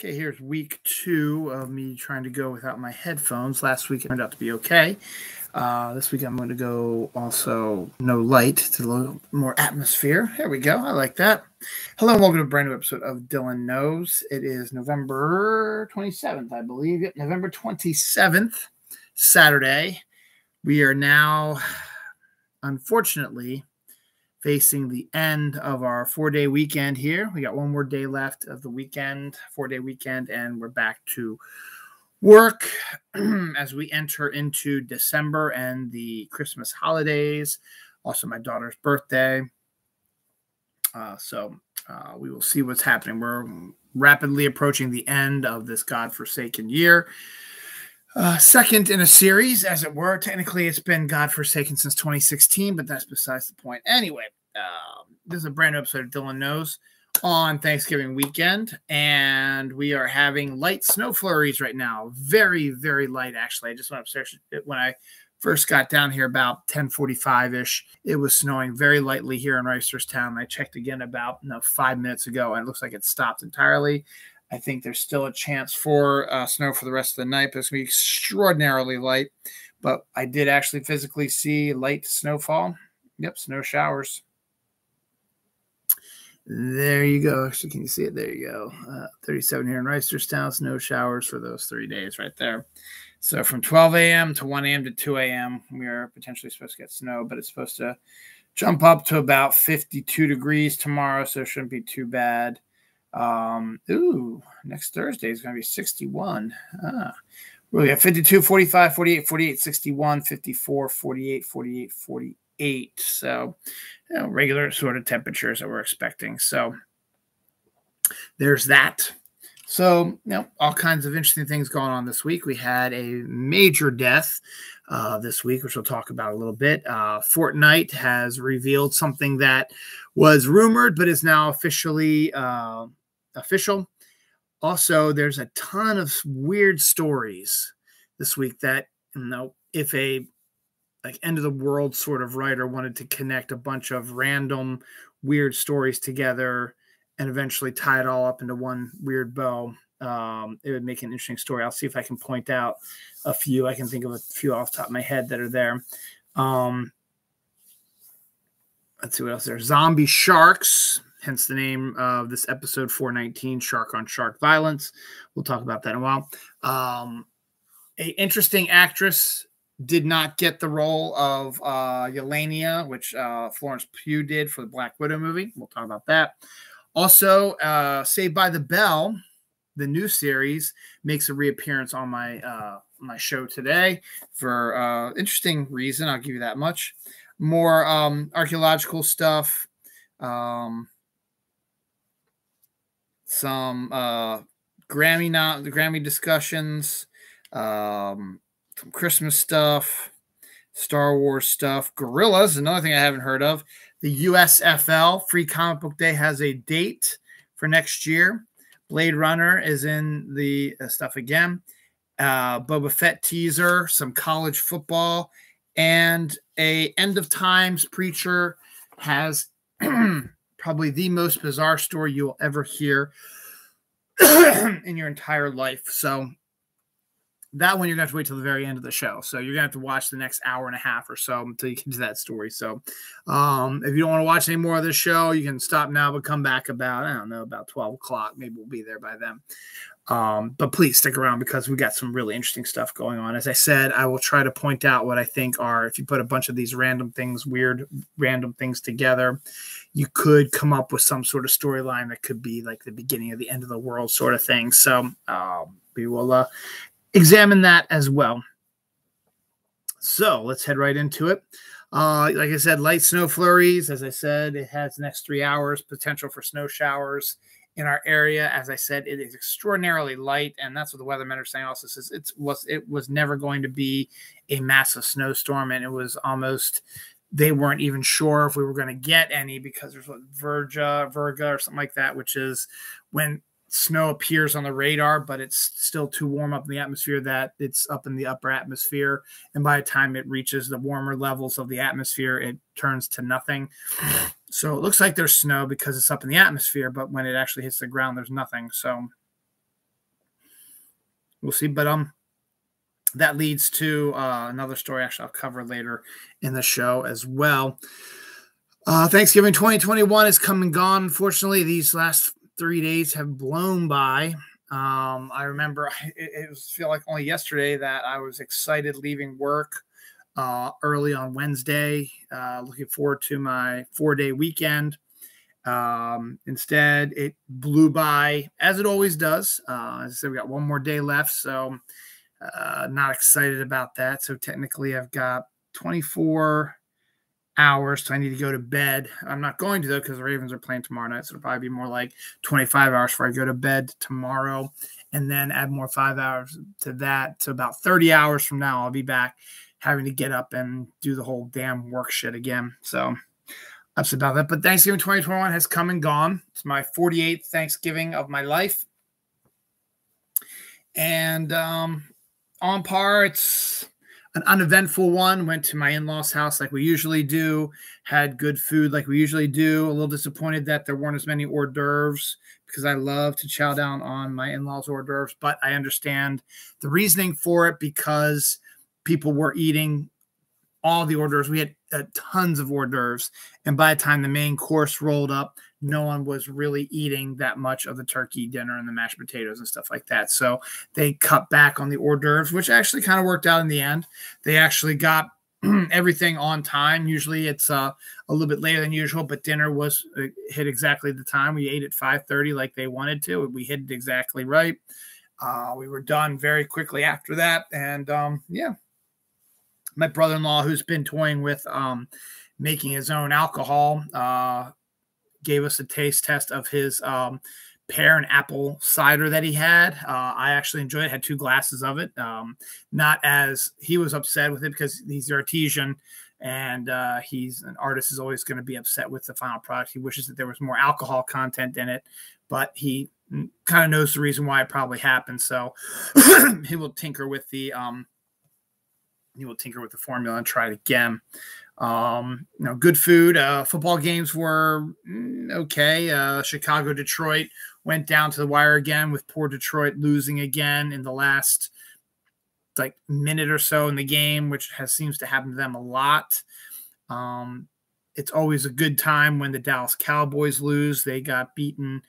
Okay, here's week 2 of me trying to go without my headphones. Last week it turned out to be okay. This week I'm going to go also no light to a little more atmosphere. There we go. I like that. Hello and welcome to a brand new episode of Dylan Knows. It is November 27th, I believe. Yep, November 27th, Saturday. We are now, unfortunately, facing the end of our 4-day weekend here. We got one more day left of the weekend, 4-day weekend, and we're back to work as we enter into December and the Christmas holidays. Also, my daughter's birthday. So we will see what's happening. We're rapidly approaching the end of this godforsaken year. Second in a series, as it were. Technically, it's been godforsaken since 2016, but that's besides the point. Anyway, this is a brand new episode of Dylan Knows on Thanksgiving weekend, and we are having light snow flurries right now. Very, very light, actually. I just went upstairs when I first got down here about 10:45-ish. It was snowing very lightly here in Reisterstown. I checked again about 5 minutes ago, and it looks like it stopped entirely. I think there's still a chance for snow for the rest of the night, but it's going to be extraordinarily light. But I did actually physically see light snowfall. Yep, snow showers. There you go. Actually, can you see it? There you go. 37 here in Reisterstown, snow showers for those 3 days right there. So from 12 a.m. to 1 a.m. to 2 a.m., we are potentially supposed to get snow, but it's supposed to jump up to about 52 degrees tomorrow, so it shouldn't be too bad. Next Thursday is going to be 61. We have 52, 45, 48, 48, 61, 54, 48, 48, 48. So, regular sort of temperatures that we're expecting. So, there's that. So, all kinds of interesting things going on this week. We had a major death this week, which we'll talk about a little bit. Fortnite has revealed something that was rumored, but is now officially official. Also, there's a ton of weird stories this week that, if a end of the world sort of writer wanted to connect a bunch of random weird stories together and eventually tie it all up into one weird bow, it would make an interesting story. I'll see if I can point out a few. I can think of a few off the top of my head that are there. Let's see what else there. Zombie sharks, hence the name of this episode 419, Shark on Shark Violence. We'll talk about that in a while. A interesting actress did not get the role of Yelena, which Florence Pugh did for the Black Widow movie. We'll talk about that. Also, Saved by the Bell, the new series, makes a reappearance on my my show today for interesting reason. I'll give you that much. More archaeological stuff. Some Grammy discussions. Some Christmas stuff. Star Wars stuff. Gorillas, another thing I haven't heard of. The USFL, Free Comic Book Day, has a date for next year. Blade Runner is in the stuff again. Boba Fett teaser, some college football, and a End of Times preacher has probably the most bizarre story you will ever hear in your entire life. So that one you're going to have to wait till the very end of the show. So you're going to have to watch the next hour and a half or so until you get to that story. So if you don't want to watch any more of this show, you can stop now, but come back about 12 o'clock. Maybe we'll be there by then. But please stick around because we got some really interesting stuff going on. As I said, I will try to point out what I think are, if you put a bunch of these weird random things together, you could come up with some sort of storyline that could be like the beginning of the end of the world sort of thing. So we will examine that as well. So let's head right into it. Like I said, light snow flurries. As I said, it has the next 3 hours potential for snow showers in our area. As I said, it is extraordinarily light, and that's what the weathermen are saying. Also says it was never going to be a massive snowstorm, and it was almost, they weren't even sure if we were going to get any because there's what Virga or something like that, which is when snow appears on the radar, but it's still too warm up in the atmosphere that it's up in the upper atmosphere. And by the time it reaches the warmer levels of the atmosphere, it turns to nothing. So it looks like there's snow because it's up in the atmosphere, but when it actually hits the ground, there's nothing. So we'll see. But that leads to another story actually I'll cover later in the show as well. Thanksgiving 2021 has come and gone. Unfortunately, these last 3 days have blown by. I remember it was feel like only yesterday that I was excited leaving work early on Wednesday, looking forward to my 4-day weekend. Instead, it blew by as it always does. As I said, we got one more day left, so not excited about that. So technically, I've got 24 hours, so I need to go to bed. I'm not going to, though, because the Ravens are playing tomorrow night, so it'll probably be more like 25 hours before I go to bed tomorrow, and then add more 5 hours to that. So about 30 hours from now, I'll be back having to get up and do the whole damn work shit again. So that's about that. But Thanksgiving 2021 has come and gone. It's my 48th Thanksgiving of my life. And on par, it's an uneventful one. Went to my in-laws' house like we usually do. Had good food like we usually do. A little disappointed that there weren't as many hors d'oeuvres because I love to chow down on my in-laws' hors d'oeuvres. But I understand the reasoning for it because people were eating all the hors d'oeuvres. We had tons of hors d'oeuvres. And by the time the main course rolled up, no one was really eating that much of the turkey dinner and the mashed potatoes and stuff like that. So they cut back on the hors d'oeuvres, which actually kind of worked out in the end. They actually got everything on time. Usually it's a little bit later than usual, but dinner was hit exactly the time. We ate at 5:30 like they wanted to. We hit it exactly right. We were done very quickly after that. And yeah, my brother-in-law, who's been toying with making his own alcohol, gave us a taste test of his pear and apple cider that he had. I actually enjoyed it. Had 2 glasses of it. Not as he was upset with it because he's artesian and he's an artist is always going to be upset with the final product. He wishes that there was more alcohol content in it, but he kind of knows the reason why it probably happened. So he will tinker with the formula and try it again. Good food. Football games were okay. Chicago, Detroit went down to the wire again with poor Detroit losing again in the last minute or so in the game, which seems to happen to them a lot. It's always a good time when the Dallas Cowboys lose. They got beaten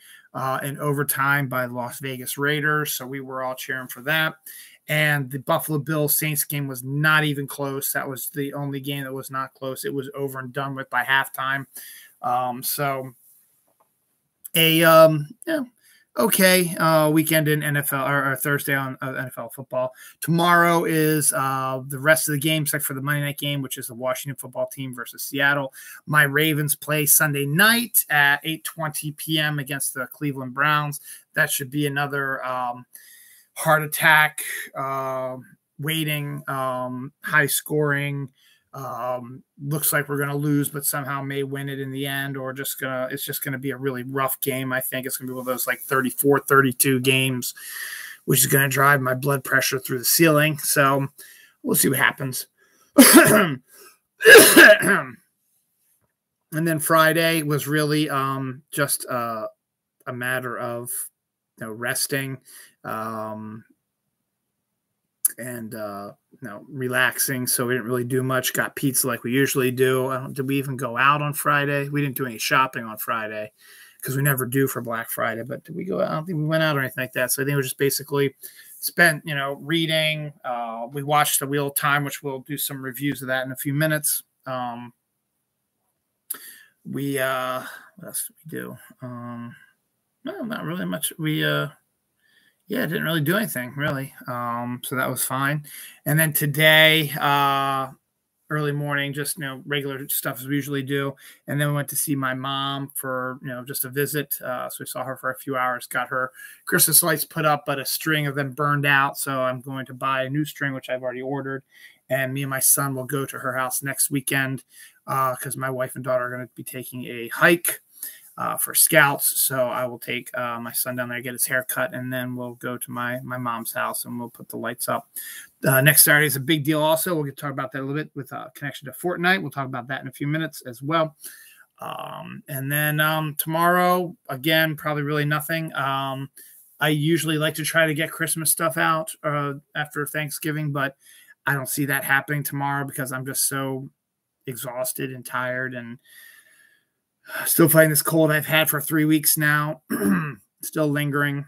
in overtime by the Las Vegas Raiders, so we were all cheering for that. And the Buffalo Bills Saints game was not even close. That was the only game that was not close. It was over and done with by halftime. Okay weekend in NFL or Thursday on NFL football. Tomorrow is the rest of the games except for the Monday night game, which is the Washington football team versus Seattle. My Ravens play Sunday night at 8:20 p.m. against the Cleveland Browns. That should be another heart attack, waiting, high scoring. Looks like we're going to lose, but somehow may win it in the end, or it's just going to be a really rough game. I think it's going to be one of those 34-32 games, which is going to drive my blood pressure through the ceiling. So we'll see what happens. And then Friday was really just a matter of resting and relaxing. So we didn't really do much. Got pizza like we usually do. Did we even go out on Friday? We didn't do any shopping on Friday because we never do for Black Friday. But did we go out? I don't think we went out or anything like that. So I think we just basically spent, reading. We watched The Wheel of Time, which we'll do some reviews of that in a few minutes. What else did we do? No, not really much. We didn't really do anything really. So that was fine. And then today, early morning, just regular stuff as we usually do. And then we went to see my mom for just a visit. So we saw her for a few hours, got her Christmas lights put up, but a string of them burned out. So I'm going to buy a new string, which I've already ordered. And me and my son will go to her house next weekend because my wife and daughter are going to be taking a hike for scouts. So I will take my son down there, get his hair cut, and then we'll go to my mom's house and we'll put the lights up. Next Saturday is a big deal also. We'll get to talk about that a little bit with connection to Fortnite. We'll talk about that in a few minutes as well. And then tomorrow, again, probably really nothing. I usually like to try to get Christmas stuff out after Thanksgiving, but I don't see that happening tomorrow because I'm just so exhausted and tired and still fighting this cold I've had for 3 weeks now. Still lingering.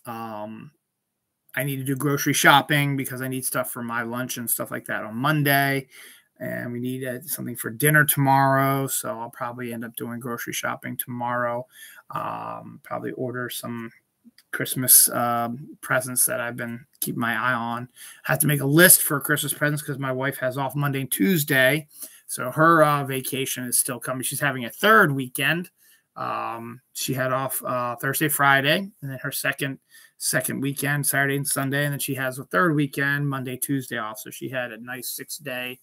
I need to do grocery shopping because I need stuff for my lunch and stuff like that on Monday. And we need something for dinner tomorrow. So I'll probably end up doing grocery shopping tomorrow. Probably order some Christmas presents that I've been keeping my eye on. I have to make a list for Christmas presents because my wife has off Monday and Tuesday. So her vacation is still coming. She's having a third weekend. She had off Thursday, Friday, and then her second weekend, Saturday and Sunday, and then she has a third weekend, Monday, Tuesday off. So she had a nice 6-day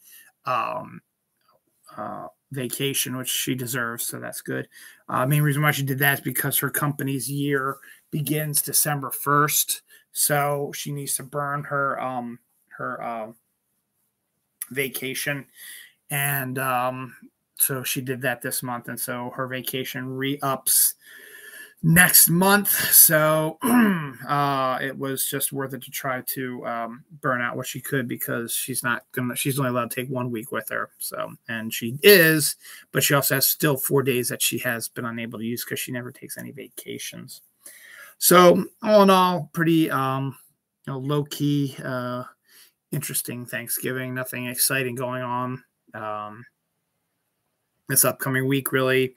vacation, which she deserves. So that's good. Main reason why she did that is because her company's year begins December 1st. So she needs to burn her vacation. And so she did that this month. And so her vacation re-ups next month. So it was just worth it to try to burn out what she could because she's only allowed to take 1 week with her. So, and she is, but she also has still 4 days that she has been unable to use because she never takes any vacations. So all in all, pretty low key, interesting Thanksgiving. Nothing exciting going on this upcoming week, really.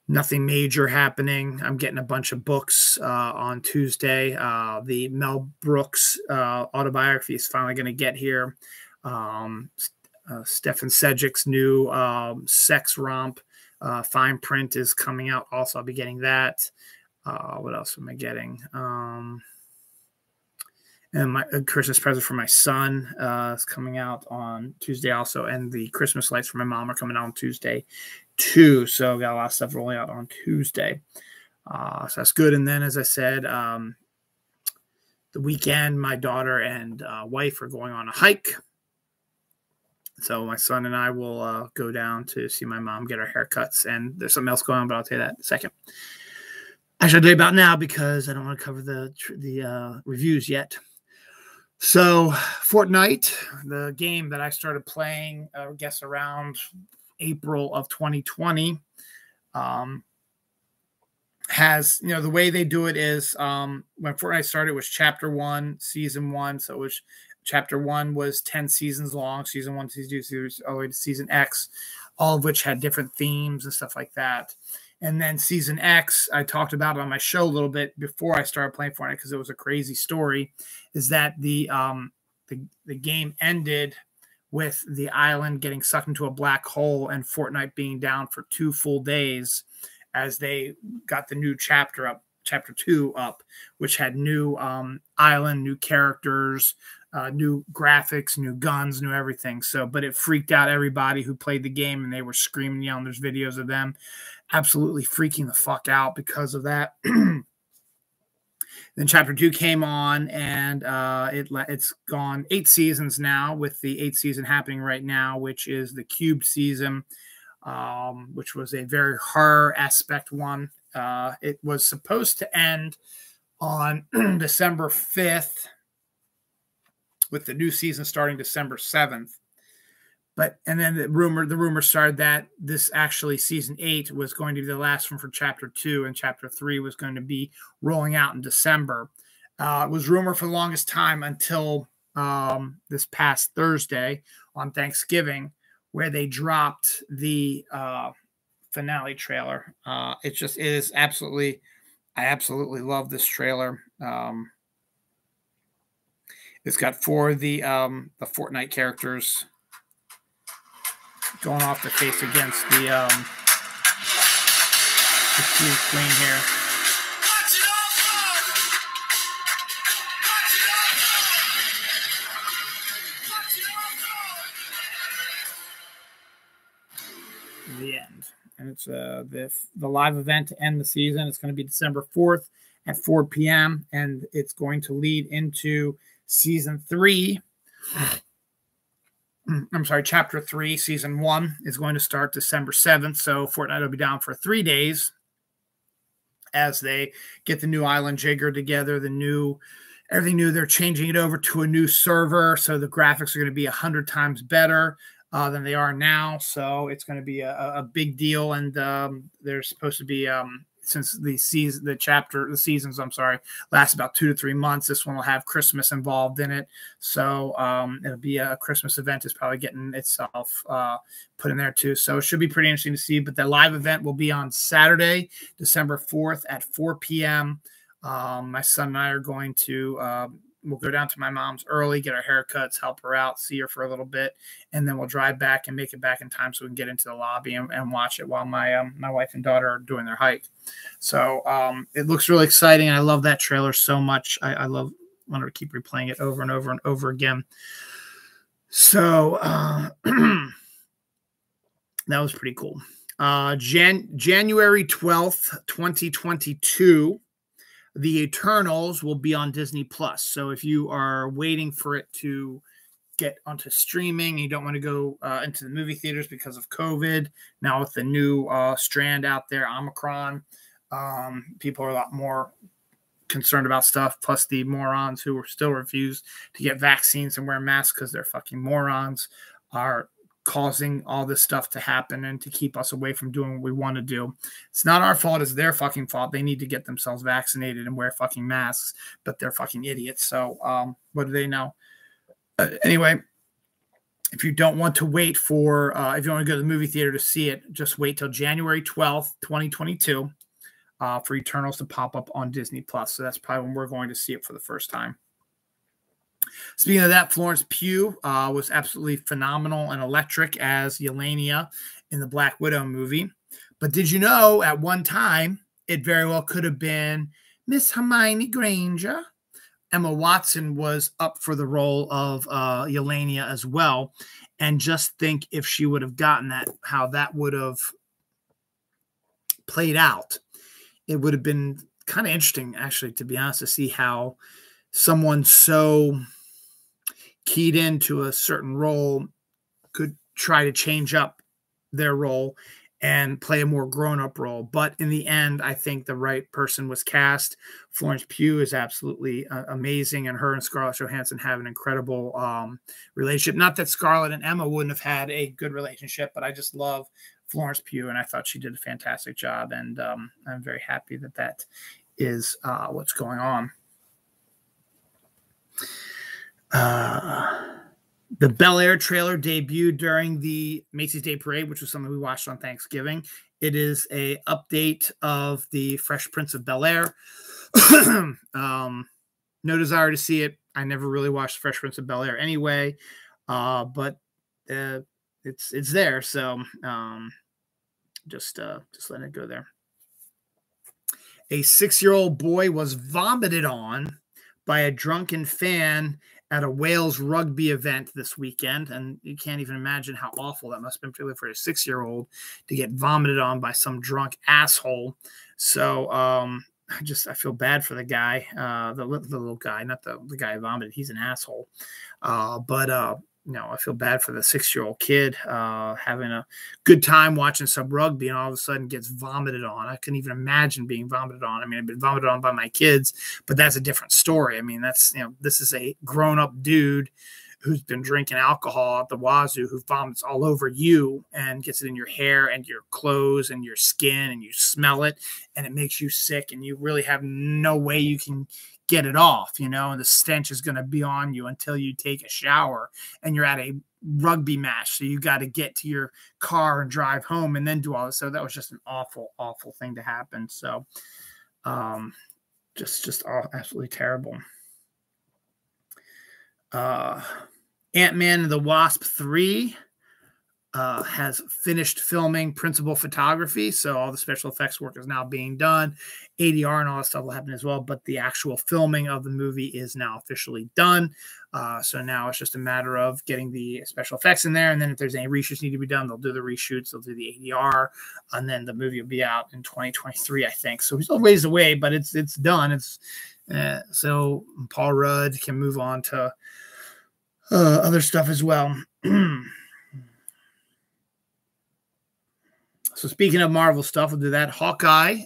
Nothing major happening. I'm getting a bunch of books on Tuesday. The Mel Brooks autobiography is finally going to get here. Stefan Sedgwick's new sex romp fine print is coming out. Also, I'll be getting that. What else am I getting? And my Christmas present for my son is coming out on Tuesday also. And the Christmas lights for my mom are coming out on Tuesday too. So I've got a lot of stuff rolling out on Tuesday. So that's good. And then, as I said, the weekend, my daughter and wife are going on a hike. So my son and I will go down to see my mom get her haircuts. And there's something else going on, but I'll tell you that in a second. Actually, I'll tell you about now because I don't want to cover the reviews yet. So Fortnite, the game that I started playing, I guess around April of 2020, has, the way they do it is when Fortnite started, it was Chapter 1, Season 1. So it was Chapter 1 was 10 seasons long, Season 1, Season 2, series all the way to Season X, all of which had different themes and stuff like that. And then Season X, I talked about it on my show a little bit before I started playing Fortnite because it was a crazy story, is that the game ended with the island getting sucked into a black hole and Fortnite being down for 2 full days as they got the new chapter up, Chapter 2 up, which had new island, new characters, new graphics, new guns, new everything. So, but it freaked out everybody who played the game and they were screaming, yelling. There's videos of them absolutely freaking the fuck out because of that. Then Chapter 2 came on, and it's gone 8 seasons now, with the 8th season happening right now, which is the Cubed season, which was a very horror aspect one. It was supposed to end on December 5th, with the new season starting December 7th. And then the rumor started that this actually Season 8 was going to be the last one for Chapter 2, and Chapter 3 was going to be rolling out in December. It was rumored for the longest time until this past Thursday on Thanksgiving, where they dropped the finale trailer. I absolutely love this trailer. It's got 4 of the Fortnite characters going off the face against the queen here. The end. And it's the live event to end the season. It's going to be December 4th at 4 p.m. And it's going to lead into Season 3. I'm sorry, Chapter 3, Season 1 is going to start December 7th. So Fortnite will be down for 3 days. as they get the new island jigger together, everything new. They're changing it over to a new server, so the graphics are going to be 100 times better than they are now. So it's going to be a big deal, and they're supposed to be since the seasons, I'm sorry, last about 2 to 3 months. This one will have Christmas involved in it, so it'll be a Christmas event. Is probably getting itself put in there too, so it should be pretty interesting to see. But the live event will be on Saturday, December 4th at 4 p.m. My son and I are going to we'll go down to my mom's early, get our haircuts, help her out, see her for a little bit, and then we'll drive back and make it back in time so we can get into the lobby and watch it while my wife and daughter are doing their hike. So it looks really exciting. I love that trailer so much. I want to keep replaying it over and over and over again. So that was pretty cool. January 12th, 2022. The Eternals will be on Disney Plus. So if you are waiting for it to get onto streaming, and you don't want to go into the movie theaters because of COVID, now with the new strand out there, Omicron, people are a lot more concerned about stuff. Plus the morons who are still refused to get vaccines and wear masks because they're fucking morons are causing all this stuff to happen and to keep us away from doing what we want to do. It's not our fault. It's their fucking fault. They need to get themselves vaccinated and wear fucking masks, but they're fucking idiots. So what do they know? Anyway, if you don't want to wait for, if you want to go to the movie theater to see it, just wait till January 12th, 2022 for Eternals to pop up on Disney Plus. So that's probably when we're going to see it for the first time. Speaking of that, Florence Pugh was absolutely phenomenal and electric as Yelena in the Black Widow movie. But did you know at one time it very well could have been Miss Hermione Granger? Emma Watson was up for the role of Yelena as well. And just think if she would have gotten that, how that would have played out. It would have been kind of interesting, actually, to be honest, to see how someone so keyed into a certain role could try to change up their role and play a more grown-up role. But in the end, I think the right person was cast. Florence Pugh is absolutely amazing, and her and Scarlett Johansson have an incredible relationship. Not that Scarlett and Emma wouldn't have had a good relationship, but I just love Florence Pugh, and I thought she did a fantastic job, and I'm very happy that that is what's going on. The Bel Air trailer debuted during the Macy's Day Parade, which was something we watched on Thanksgiving. It is a update of the Fresh Prince of Bel Air. No desire to see it. I never really watched Fresh Prince of Bel Air anyway, but it's there. So just letting it go there. A 6-year-old boy was vomited on by a drunken fan at a Wales rugby event this weekend, and you can't even imagine how awful that must have been, particularly for a 6-year-old, to get vomited on by some drunk asshole. So I feel bad for the guy, the little guy, not the guy who vomited. He's an asshole. But I feel bad for the 6-year-old kid having a good time watching some rugby and all of a sudden gets vomited on. I couldn't even imagine being vomited on. I mean, I've been vomited on by my kids, but that's a different story. I mean, this is a grown-up dude who's been drinking alcohol at the wazoo, who vomits all over you and gets it in your hair and your clothes and your skin, and you smell it and it makes you sick, and you really have no way you can get it off, and the stench is going to be on you until you take a shower, and you're at a rugby match. So you got to get to your car and drive home and then do all this. So that was just an awful, awful thing to happen. So just absolutely terrible. Ant-Man and the Wasp 3 has finished filming principal photography. So all the special effects work is now being done. ADR and all that stuff will happen as well. But the actual filming of the movie is now officially done. So now it's just a matter of getting the special effects in there. And then if there's any reshoots need to be done, they'll do the reshoots. They'll do the ADR. And then the movie will be out in 2023, I think. So it's a ways away, but it's done. So Paul Rudd can move on to other stuff as well. So speaking of Marvel stuff, we'll do that. Hawkeye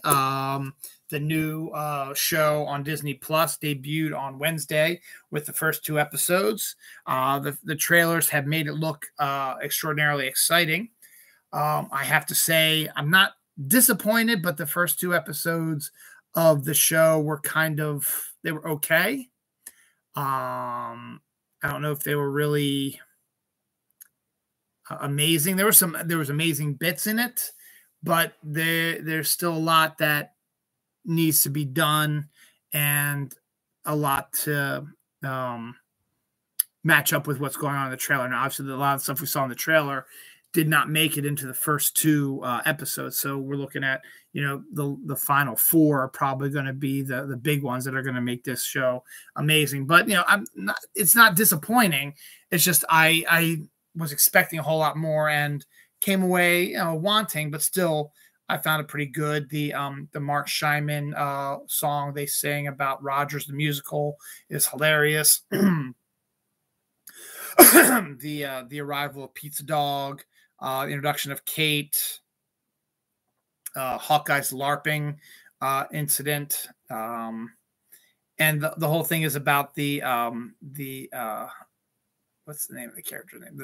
the new show on Disney Plus debuted on Wednesday with the first 2 episodes. The trailers have made it look extraordinarily exciting. I have to say, I'm not disappointed, but the first 2 episodes of the show were they were okay. I don't know if they were really amazing. There was amazing bits in it, but there's still a lot that needs to be done and a lot to match up with what's going on in the trailer. Now, obviously, a lot of stuff we saw in the trailer did not make it into the first 2 episodes. So we're looking at, the final 4 are probably going to be the big ones that are going to make this show amazing. But, it's not disappointing. It's just I was expecting a whole lot more and came away, wanting, but still I found it pretty good. The Mark Scheinman song they sang about Rogers the musical is hilarious. The arrival of Pizza Dog, the introduction of Kate, Hawkeye's LARPing incident, and the whole thing is about the what's the name of the character's name?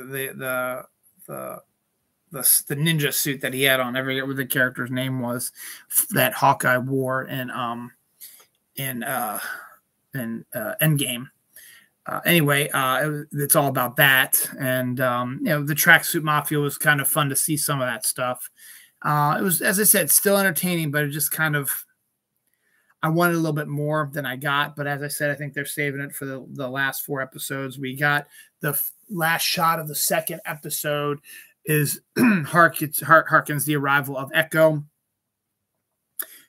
The ninja suit that he had on. I forget what the character's name was that Hawkeye wore in Endgame. Anyway, it's all about that, and the Tracksuit Mafia was kind of fun to see some of that stuff. It was, as I said, still entertaining, but it just kind of, I wanted a little bit more than I got. But as I said, I think they're saving it for the last 4 episodes. We got the last shot of the second episode is harkens the arrival of Echo,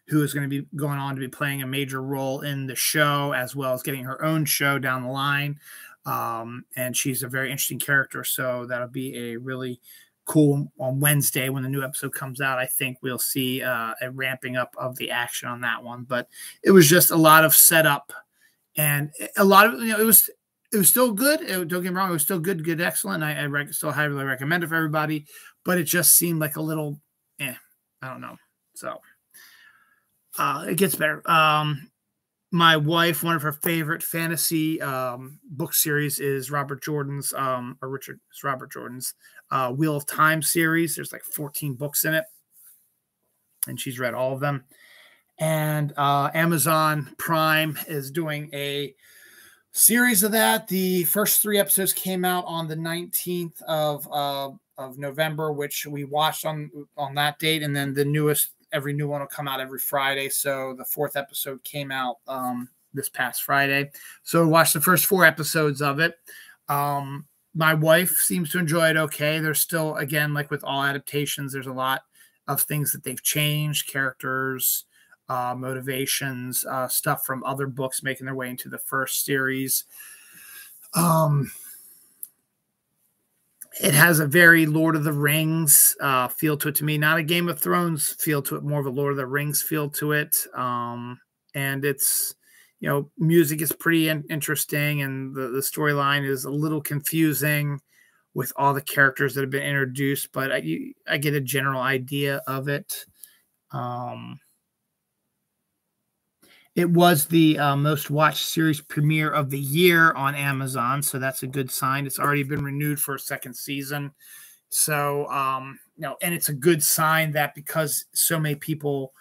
who is going to be going on to be playing a major role in the show, as well as getting her own show down the line. And she's a very interesting character. So that'll be a really cool on Wednesday when the new episode comes out. I think we'll see a ramping up of the action on that one. But it was just a lot of setup and a lot of, it was still good. Don't get me wrong. It was still good, excellent. I still highly recommend it for everybody, but it just seemed like a little, I don't know. So it gets better. My wife, one of her favorite fantasy book series is Robert Jordan's Wheel of Time series. There's like 14 books in it, and she's read all of them. And Amazon Prime is doing a series of that. The first 3 episodes came out on the 19th of November, which we watched on that date, and then every new one will come out every Friday. So the 4th episode came out this past Friday. So we watched the first 4 episodes of it. My wife seems to enjoy it okay. There's still, again, like with all adaptations, there's a lot of things that they've changed, characters, motivations, stuff from other books making their way into the first series. It has a very Lord of the Rings feel to it to me, not a Game of Thrones feel to it, more of a Lord of the Rings feel to it. And it's, music is pretty interesting, and the storyline is a little confusing with all the characters that have been introduced, but I get a general idea of it. It was the most watched series premiere of the year on Amazon, so that's a good sign. It's already been renewed for a 2nd season. So, and it's a good sign that because so many people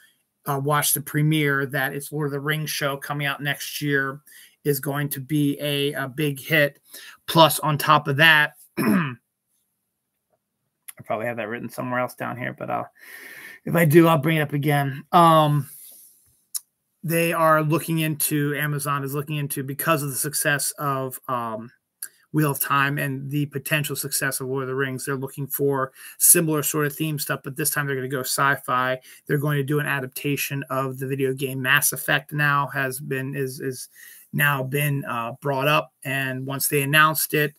watch the premiere, that it's Lord of the Rings show coming out next year is going to be a big hit. Plus, on top of that, I probably have that written somewhere else down here, but if I do, I'll bring it up again. Amazon is looking into, because of the success of Wheel of Time and the potential success of Lord of the Rings, they're looking for similar sort of theme stuff, but this time they're going to go sci-fi. They're going to do an adaptation of the video game Mass Effect now, is now been brought up. And once they announced it,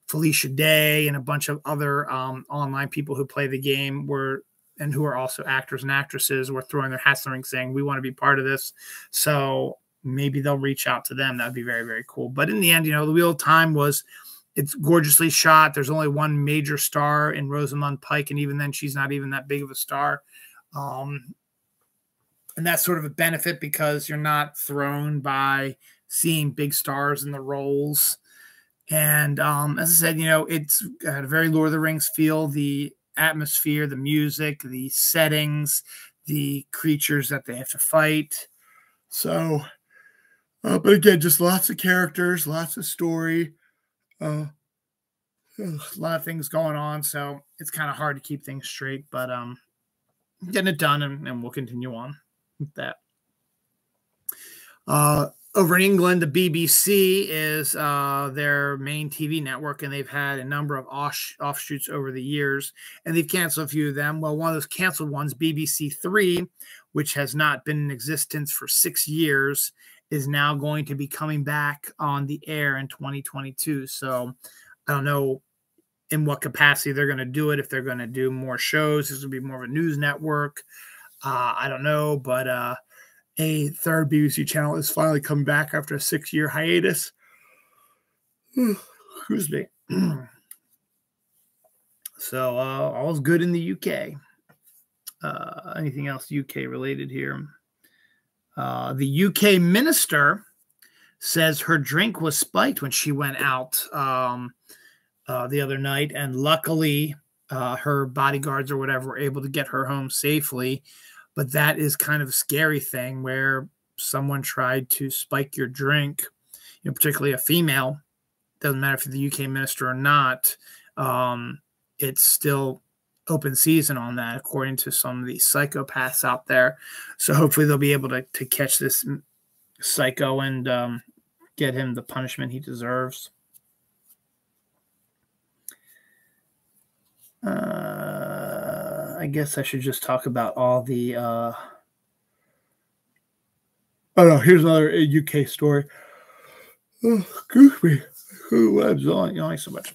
Felicia Day and a bunch of other online people who play the game and who are also actors and actresses were throwing their hats in the ring saying, we want to be part of this. So maybe they'll reach out to them. That would be very, very cool. But in the end, the Wheel of Time it's gorgeously shot. There's only one major star in Rosamund Pike, and even then she's not even that big of a star. And that's sort of a benefit because you're not thrown by seeing big stars in the roles. And as I said, it's got a very Lord of the Rings feel, the atmosphere, the music, the settings, the creatures that they have to fight. So, but again, just lots of characters, lots of story, a lot of things going on. So it's kind of hard to keep things straight, but getting it done, and we'll continue on with that. Over in England, the BBC is their main TV network, and they've had a number of offshoots over the years, and they've canceled a few of them. Well, one of those canceled ones, BBC Three, which has not been in existence for 6 years, is now going to be coming back on the air in 2022. So I don't know in what capacity they're going to do it, if they're going to do more shows. This will be more of a news network. I don't know, but a third BBC channel is finally coming back after a 6-year hiatus. Excuse me. So all's good in the UK. Anything else UK related here? The UK minister says her drink was spiked when she went out the other night, and luckily her bodyguards or whatever were able to get her home safely. But that is kind of a scary thing where someone tried to spike your drink, particularly a female. Doesn't matter if you're the UK minister or not. It's still open season on that, according to some of these psychopaths out there. So hopefully they'll be able to catch this psycho and get him the punishment he deserves. I guess I should just talk about all the oh no, here's another UK story. Oh, excuse me. Who was yawning so much?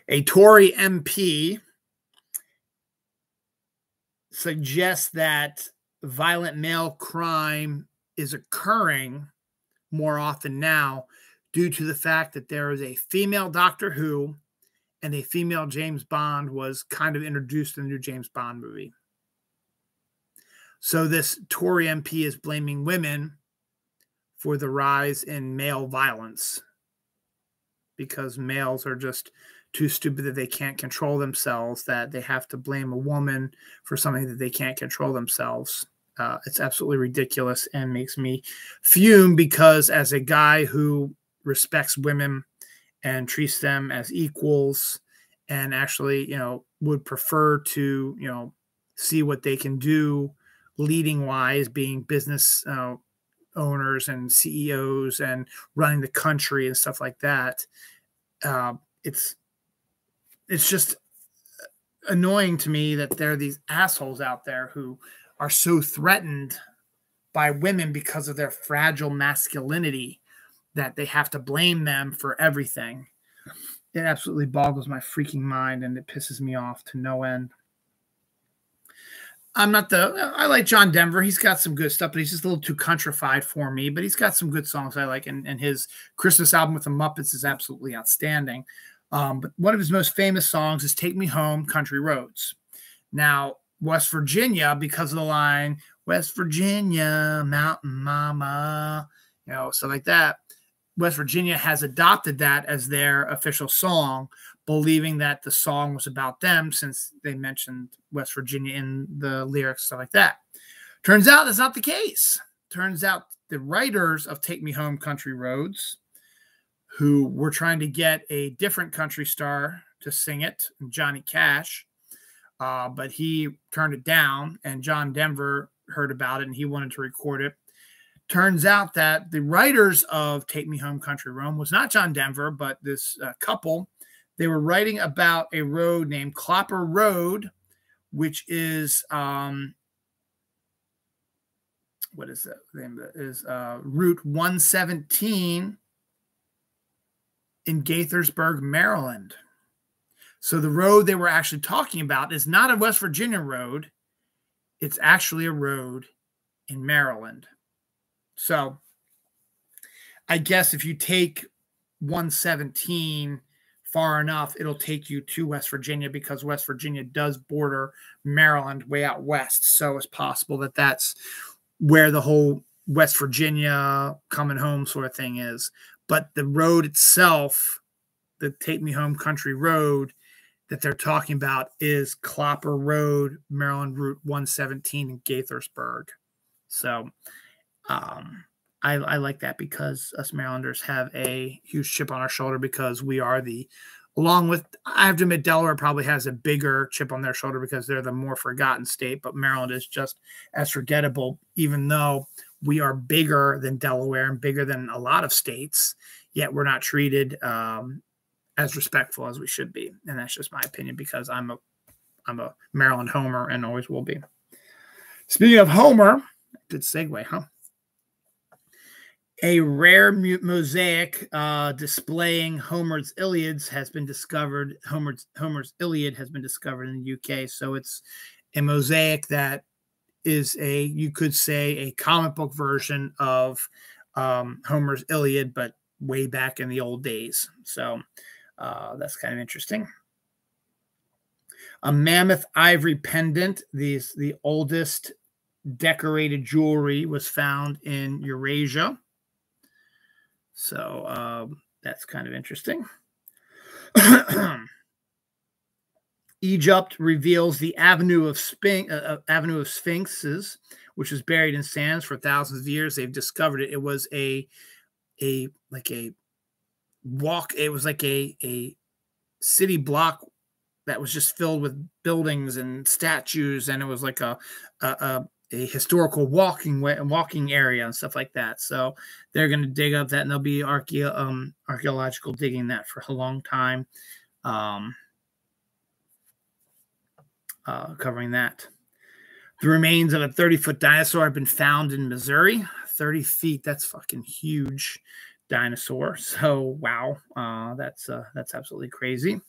A Tory MP suggests that violent male crime is occurring more often now due to the fact that there is a female Doctor Who and a female James Bond was kind of introduced in the new James Bond movie. So this Tory MP is blaming women for the rise in male violence because males are just too stupid that they can't control themselves, that they have to blame a woman for something that they can't control themselves. It's absolutely ridiculous and makes me fume because as a guy who respects women and treats them as equals and actually, would prefer to, see what they can do leading wise, being business owners and CEOs and running the country and stuff like that. It's just annoying to me that there are these assholes out there who are so threatened by women because of their fragile masculinity that they have to blame them for everything. It absolutely boggles my freaking mind, and it pisses me off to no end. I like John Denver. He's got some good stuff, but he's just a little too countrified for me. But he's got some good songs I like, and his Christmas album with the Muppets is absolutely outstanding. But one of his most famous songs is Take Me Home, Country Roads. Now, West Virginia, because of the line, West Virginia, Mountain Mama, stuff like that. West Virginia has adopted that as their official song, believing that the song was about them since they mentioned West Virginia in the lyrics, stuff like that. Turns out that's not the case. Turns out the writers of Take Me Home, Country Roads, who were trying to get a different country star to sing it, Johnny Cash, but he turned it down, and John Denver heard about it, and he wanted to record it. Turns out that the writers of Take Me Home, Country Road was not John Denver, but this couple. They were writing about a road named Clopper Road, which is what is that name? Is Route 117 in Gaithersburg, Maryland. So the road they were actually talking about is not a West Virginia road. It's actually a road in Maryland. So I guess if you take 117 far enough, it'll take you to West Virginia, because West Virginia does border Maryland way out west. So it's possible that that's where the whole West Virginia coming home sort of thing is. But the road itself, the Take Me Home Country Road that they're talking about, is Clopper Road, Maryland Route 117 in Gaithersburg. So I like that, because us Marylanders have a huge chip on our shoulder, because we are along with, I have to admit, Delaware probably has a bigger chip on their shoulder because they're the more forgotten state, but Maryland is just as forgettable, even though we are bigger than Delaware and bigger than a lot of states, yet we're not treated as respectful as we should be. And that's just my opinion, because I'm a Maryland homer and always will be. Speaking of homer, good segue, huh? A rare mosaic displaying Homer's Iliads has been discovered. Homer's Iliad has been discovered in the UK. So it's a mosaic that is you could say, a comic book version of Homer's Iliad, but way back in the old days. So that's kind of interesting. A mammoth ivory pendant, the oldest decorated jewelry, was found in Eurasia. So that's kind of interesting. Egypt reveals the Avenue of Sphinxes, which was buried in sands for thousands of years. They've discovered it. It was a walk. It was like a city block that was just filled with buildings and statues, and it was like a historical walking area and stuff like that. So they're going to dig up that, and they'll be archaeological digging that for a long time, covering that. The remains of a 30-foot dinosaur have been found in Missouri. 30 feet, that's fucking huge dinosaur. So wow, that's absolutely crazy.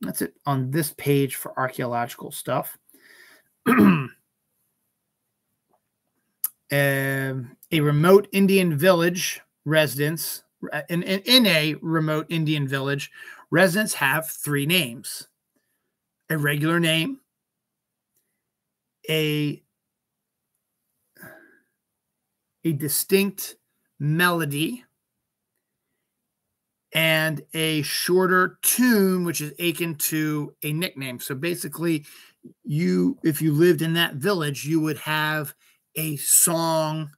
That's it on this page for archaeological stuff. A remote Indian village residents, in a remote Indian village, residents have 3 names: a regular name, a distinct melody, and a shorter tune, which is akin to a nickname. So basically, if you lived in that village, you would have a song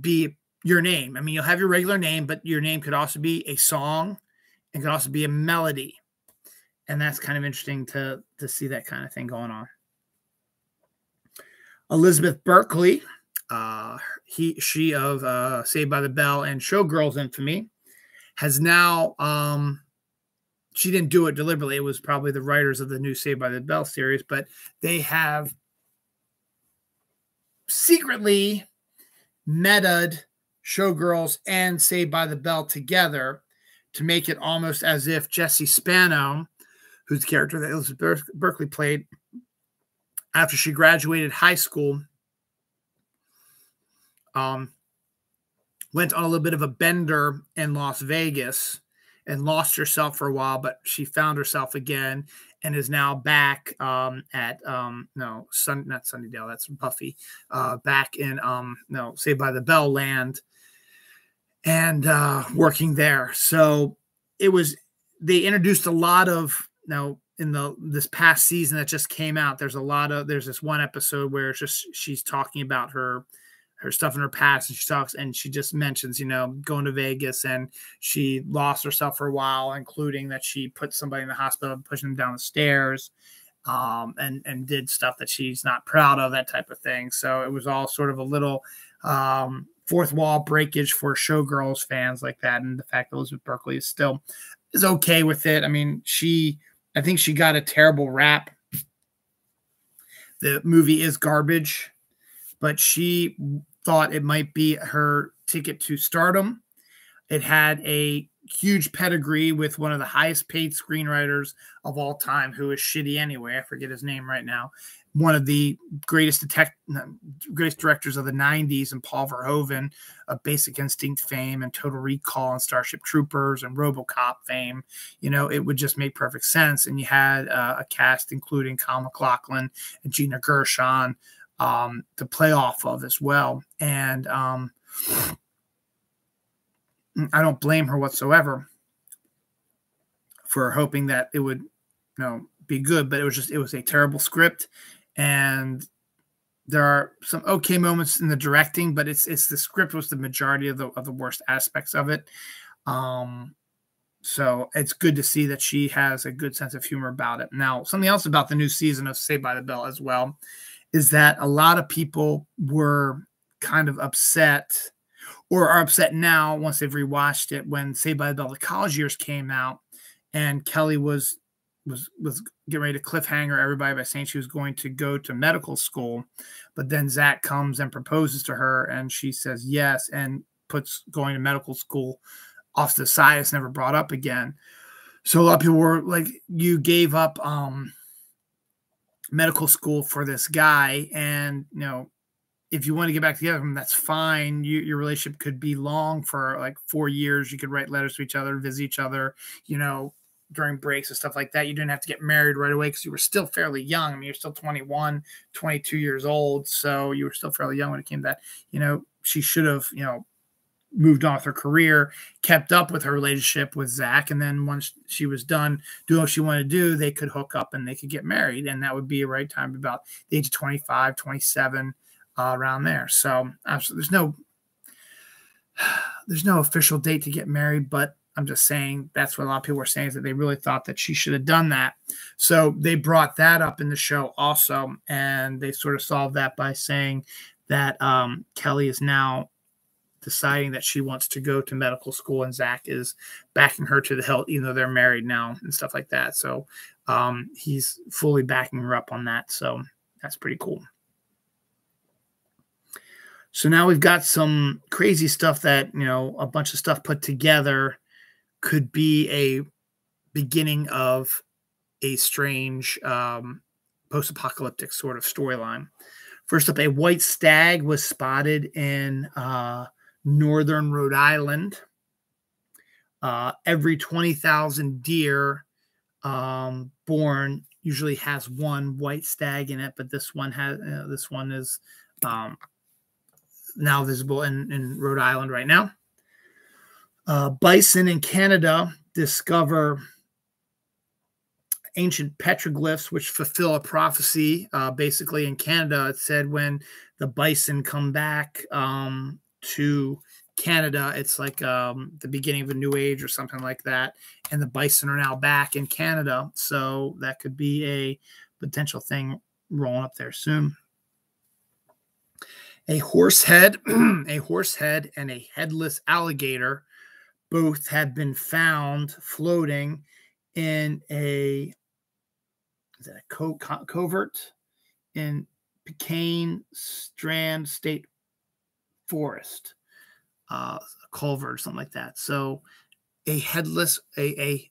be your name. I mean, you'll have your regular name, but your name could also be a song and could also be a melody. And that's kind of interesting to see that kind of thing going on. Elizabeth Berkley, she of Saved by the Bell and Showgirls infamy, has now, she didn't do it deliberately. It was probably the writers of the new Saved by the Bell series, but they have secretly meta'd Showgirls and Saved by the Bell together to make it almost as if Jessie Spano, who's the character that Elizabeth Berkley played, after she graduated high school, went on a little bit of a bender in Las Vegas and lost herself for a while, but she found herself again and is now back at not Sunnydale, that's Buffy, back in Saved by the Bell land, and working there. So they introduced a lot of, in this past season that just came out, there's this one episode where it's just she's talking about her stuff in her past, and she just mentions, going to Vegas, and she lost herself for a while, including that she put somebody in the hospital, pushing them down the stairs, and did stuff that she's not proud of, that type of thing. So it was all sort of a little fourth wall breakage for Showgirls fans like that. And the fact that Elizabeth Berkley is okay with it. I mean, I think she got a terrible rap. The movie is garbage, but she thought it might be her ticket to stardom. It had a huge pedigree with one of the highest paid screenwriters of all time, who is shitty anyway. I forget his name right now. one of the greatest directors of the 90s, and Paul Verhoeven of Basic Instinct fame and Total Recall and Starship Troopers and RoboCop fame. It would just make perfect sense. And you had a cast including Kyle MacLachlan and Gina Gershon to play off of as well. And I don't blame her whatsoever for hoping that it would, be good, but it was a terrible script, and there are some okay moments in the directing, but it's the script was the majority of the worst aspects of it. So it's good to see that she has a good sense of humor about it. Now, something else about the new season of Saved by the Bell as well is that a lot of people were kind of upset, or are upset now once they've rewatched it, when Saved by the Bell: The College Years came out, and Kelly was getting ready to cliffhanger everybody by saying she was going to go to medical school. But then Zach comes and proposes to her, and she says yes, and puts going to medical school off to the side. It's never brought up again. So a lot of people were like, you gave up medical school for this guy, and if you want to get back together, that's fine. Your relationship could be long, for like 4 years. You could write letters to each other, visit each other, during breaks and stuff like that. You didn't have to get married right away because you were still fairly young. I mean, you're still 21, 22 years old. So you were still fairly young when it came to that. She should have, moved on with her career, kept up with her relationship with Zach. And then once she was done doing what she wanted to do, they could hook up and they could get married. And that would be a right time, about the age of 25, 27, around there. So absolutely, there's no official date to get married, but I'm just saying that's what a lot of people were saying, is that they really thought that she should have done that. So they brought that up in the show also, and they sort of solved that by saying that Kelly is now deciding that she wants to go to medical school, and Zach is backing her to the hilt, even though they're married now and stuff like that. So he's fully backing her up on that. So that's pretty cool. So now we've got some crazy stuff that, a bunch of stuff put together could be a beginning of a strange post-apocalyptic sort of storyline. First up, a white stag was spotted in northern Rhode Island. Every 20,000 deer born usually has one white stag in it, but this one is now visible in Rhode Island right now. Bison in Canada discover ancient petroglyphs which fulfill a prophecy. Basically, in Canada, it said when the bison come back to Canada, it's like the beginning of a new age or something like that. And the bison are now back in Canada. So that could be a potential thing rolling up there soon. A horse head, and a headless alligator both have been found floating in a covert in Pecan Strand State Forest, a culvert or something like that. So a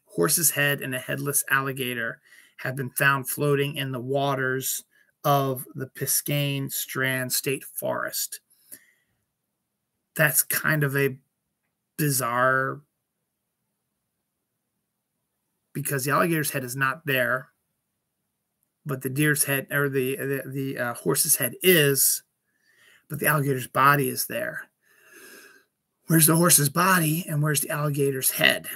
horse's head and a headless alligator have been found floating in the waters of the Pecan Strand State Forest. That's kind of a bizarre, because the alligator's head is not there, but the deer's head, or the horse's head is, but the alligator's body is there. Where's the horse's body and where's the alligator's head?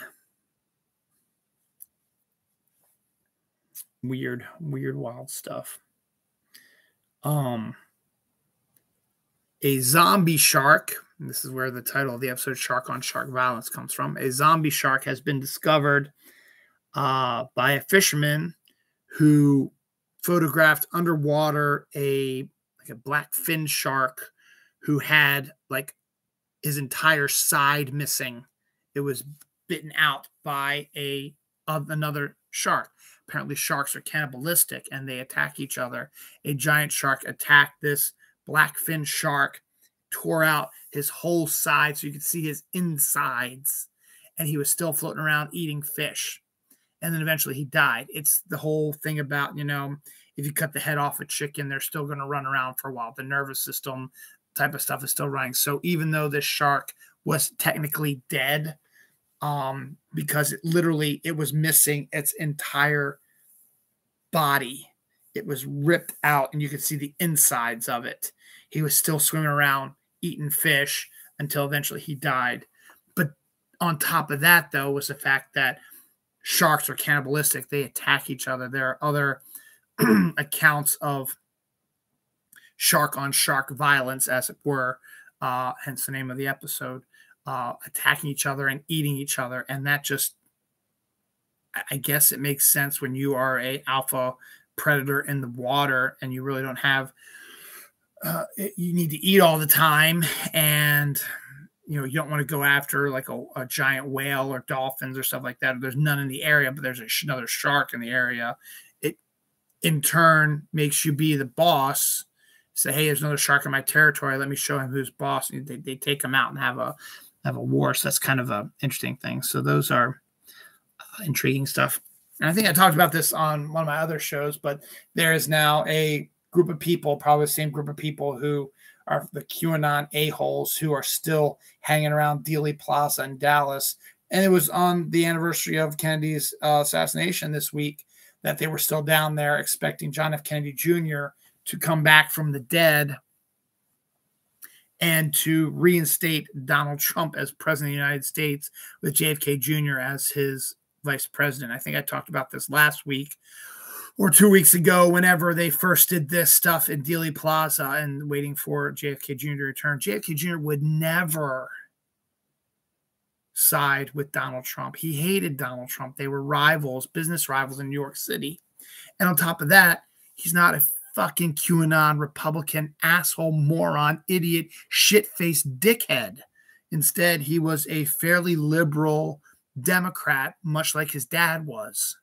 Weird, wild stuff. A zombie shark, and this is where the title of the episode, Shark on Shark Violence, comes from. A zombie shark has been discovered by a fisherman who photographed underwater a black fin shark who had like his entire side missing. It was bitten out by another shark. Apparently sharks are cannibalistic and they attack each other. A giant shark attacked this blackfin shark, tore out his whole side so you could see his insides, and he was still floating around eating fish. And then eventually he died. It's the whole thing about, if you cut the head off a chicken, they're still going to run around for a while. The nervous system type of stuff is still running. So even though this shark was technically dead, because it was missing its entire body. It was ripped out, and you could see the insides of it. He was still swimming around eating fish until eventually he died. But on top of that, though, was the fact that sharks are cannibalistic. They attack each other. There are other accounts of shark-on-shark violence, as it were, hence the name of the episode, attacking each other and eating each other. And that just, I guess it makes sense when you are a alpha predator in the water and you really don't have, you need to eat all the time, and you don't want to go after like a giant whale or dolphins or stuff like that. There's none in the area, but there's another shark in the area. It in turn makes you be the boss. Say, hey, there's another shark in my territory. Let me show him who's boss. And they take him out and have a war. So that's kind of an interesting thing. So those are intriguing stuff. And I think I talked about this on one of my other shows, but there is now a group of people, probably the same group of people, who are the QAnon a-holes who are still hanging around Dealey Plaza in Dallas. And it was on the anniversary of Kennedy's assassination this week that they were still down there expecting John F. Kennedy Jr. to come back from the dead and to reinstate Donald Trump as president of the United States with JFK Jr. as his vice president. I think I talked about this last week or 2 weeks ago, whenever they first did this stuff in Dealey Plaza and waiting for JFK Jr. to return. JFK Jr. would never side with Donald Trump. He hated Donald Trump. They were rivals, business rivals in New York City. And on top of that, he's not a fucking QAnon Republican asshole, moron, idiot, shit-faced dickhead. Instead, he was a fairly liberal Democrat, much like his dad was.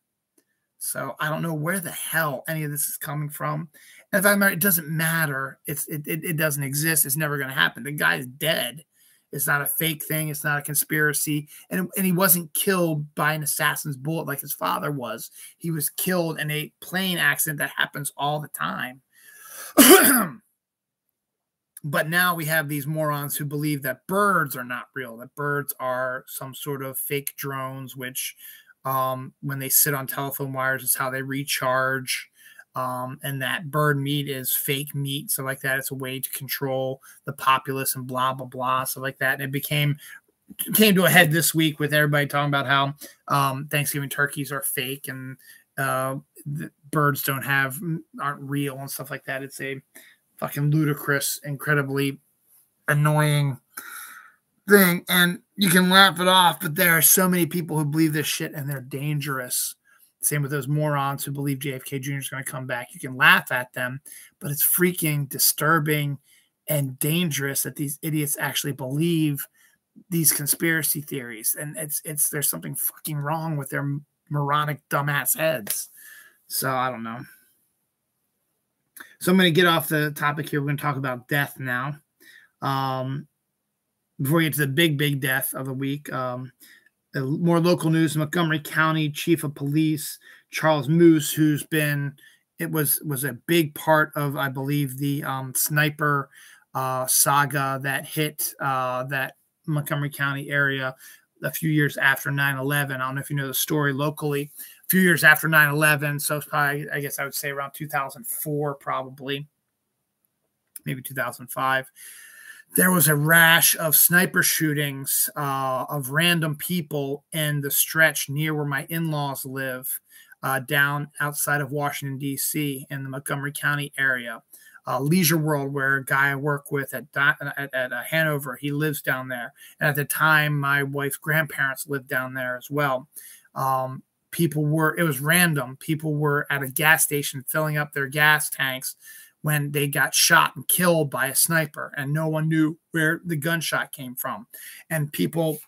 So I don't know where the hell any of this is coming from. And if I remember, it doesn't matter. It doesn't exist. It's never going to happen. The guy's dead. It's not a fake thing. It's not a conspiracy. And he wasn't killed by an assassin's bullet like his father was. He was killed in a plane accident that happens all the time. But now we have these morons who believe that birds are not real, that birds are some sort of fake drones, which when they sit on telephone wires is how they recharge, and that bird meat is fake meat, so like that. It's a way to control the populace and blah, blah, blah, so like that. And it came to a head this week with everybody talking about how Thanksgiving turkeys are fake and the birds aren't real and stuff like that. It's a fucking ludicrous, incredibly annoying thing, and you can laugh it off, but there are so many people who believe this shit, and they're dangerous. Same with those morons who believe JFK Jr. is going to come back. You can laugh at them, but it's freaking disturbing and dangerous that these idiots actually believe these conspiracy theories, and there's something fucking wrong with their moronic dumbass heads. So I don't know. So I'm going to get off the topic here. We're going to talk about death now. Before we get to the big death of the week, more local news. Montgomery County Chief of Police Charles Moose, who's been, was a big part of, I believe, the sniper saga that hit that Montgomery County area a few years after 9/11. I don't know if you know the story locally. A few years after 9/11, so it's probably, I guess I would say around 2004, probably, maybe 2005. There was a rash of sniper shootings of random people in the stretch near where my in-laws live, down outside of Washington, D.C., in the Montgomery County area. Leisure World, where a guy I work with at Hanover, he lives down there. And at the time, my wife's grandparents lived down there as well. It was random. People were at a gas station filling up their gas tanks when they got shot and killed by a sniper, and no one knew where the gunshot came from. And people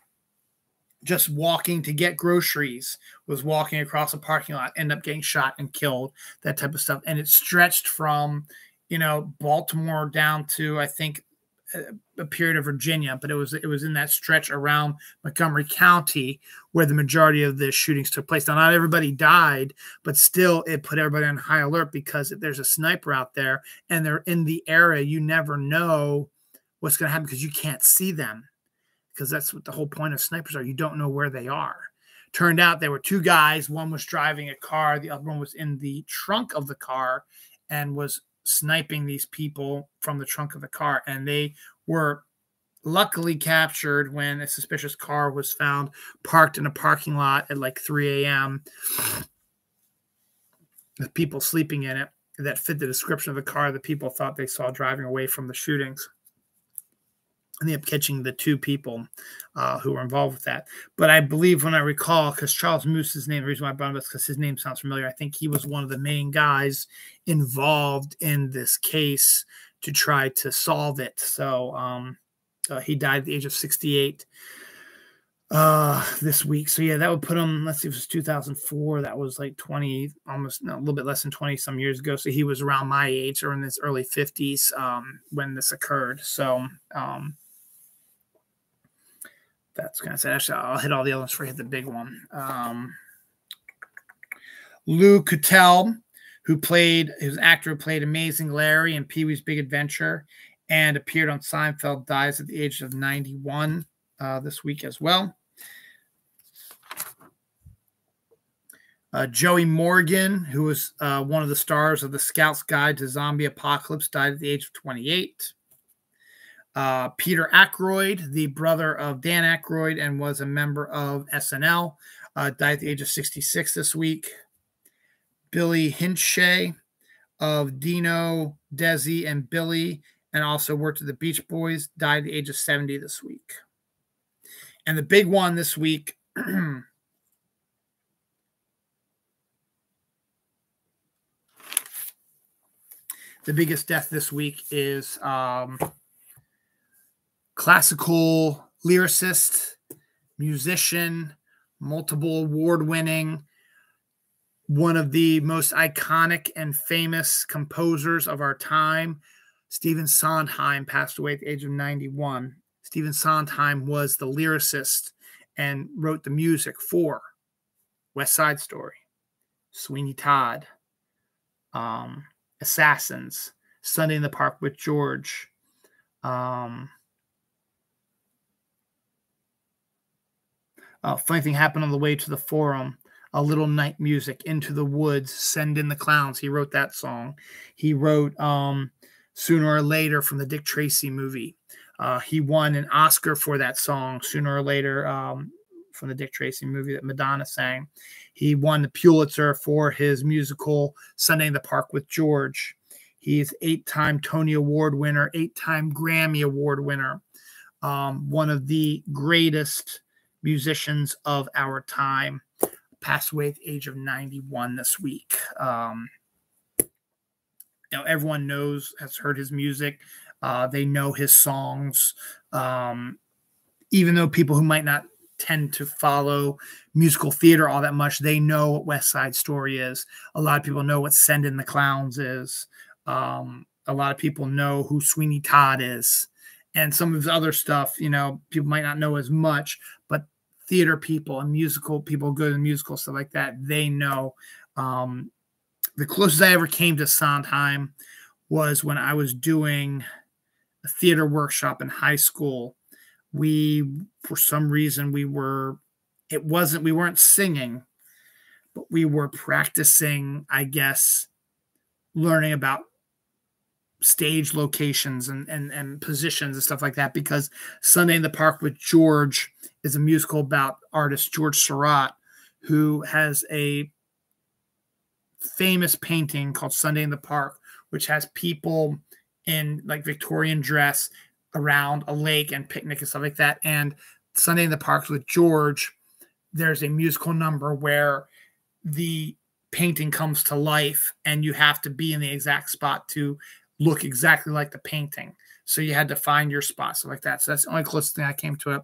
just walking to get groceries, was walking across a parking lot, end up getting shot and killed, that type of stuff. And it stretched from, Baltimore down to, I think, a period of Virginia, but it was in that stretch around Montgomery County where the majority of the shootings took place. Now, not everybody died, but still it put everybody on high alert because if there's a sniper out there and they're in the area, you never know what's going to happen because you can't see them, because that's what the whole point of snipers are. You don't know where they are. Turned out there were two guys. One was driving a car. The other one was in the trunk of the car and was sniping these people from the trunk of the car. And they were luckily captured when a suspicious car was found parked in a parking lot at like 3 a.m. with people sleeping in it that fit the description of the car that people thought they saw driving away from the shootings. And they ended up catching the two people who were involved with that. But I believe, when I recall, because Charles Moose's name, the reason why I brought him up is because his name sounds familiar. I think he was one of the main guys involved in this case to try to solve it. So he died at the age of 68 this week. So yeah, that would put him, let's see, if it was 2004. That was like 20, almost a little bit less than 20 some years ago. So he was around my age, or in his early 50s when this occurred. So that's kind of sad. Actually, I'll hit all the other ones before I hit the big one. Lou Kutel, who's an actor who played Amazing Larry in Pee-wee's Big Adventure and appeared on Seinfeld, dies at the age of 91 this week as well. Joey Morgan, who was one of the stars of The Scout's Guide to Zombie Apocalypse, died at the age of 28. Peter Aykroyd, the brother of Dan Aykroyd and was a member of SNL, died at the age of 66 this week. Billy Hinshaw of Dino, Desi, and Billy, and also worked at the Beach Boys, died at the age of 70 this week. And the big one this week, the biggest death this week is classical lyricist, musician, multiple award-winning, one of the most iconic and famous composers of our time, Stephen Sondheim, passed away at the age of 91. Stephen Sondheim was the lyricist and wrote the music for West Side Story, Sweeney Todd, Assassins, Sunday in the Park with George, Funny Thing Happened on the Way to the Forum, A Little Night Music, Into the Woods, Send in the Clowns. He wrote that song. He wrote Sooner or Later from the Dick Tracy movie. He won an Oscar for that song, Sooner or Later, from the Dick Tracy movie that Madonna sang. He won the Pulitzer for his musical Sunday in the Park with George. He's 8-time Tony Award winner, 8-time Grammy Award winner, one of the greatest musicians of our time, passed away at the age of 91 this week. Everyone has heard his music. They know his songs. Even though people who might not tend to follow musical theater all that much, they know what West Side Story is. A lot of people know what Send in the Clowns is. A lot of people know who Sweeney Todd is. And some of his other stuff, people might not know as much, but theater people and musical people, go to musical stuff like that, they know. The closest I ever came to Sondheim was when I was doing a theater workshop in high school. For some reason, we weren't singing, but we were practicing, I guess, learning about stage locations and positions and stuff like that, because Sunday in the Park with George is a musical about artist George Seurat, who has a famous painting called Sunday in the Park, which has people in like Victorian dress around a lake and picnic and stuff like that. And Sunday in the Park with George, there's a musical number where the painting comes to life and you have to be in the exact spot to look exactly like the painting. So you had to find your spot, stuff like that. So that's the only closest thing I came to it.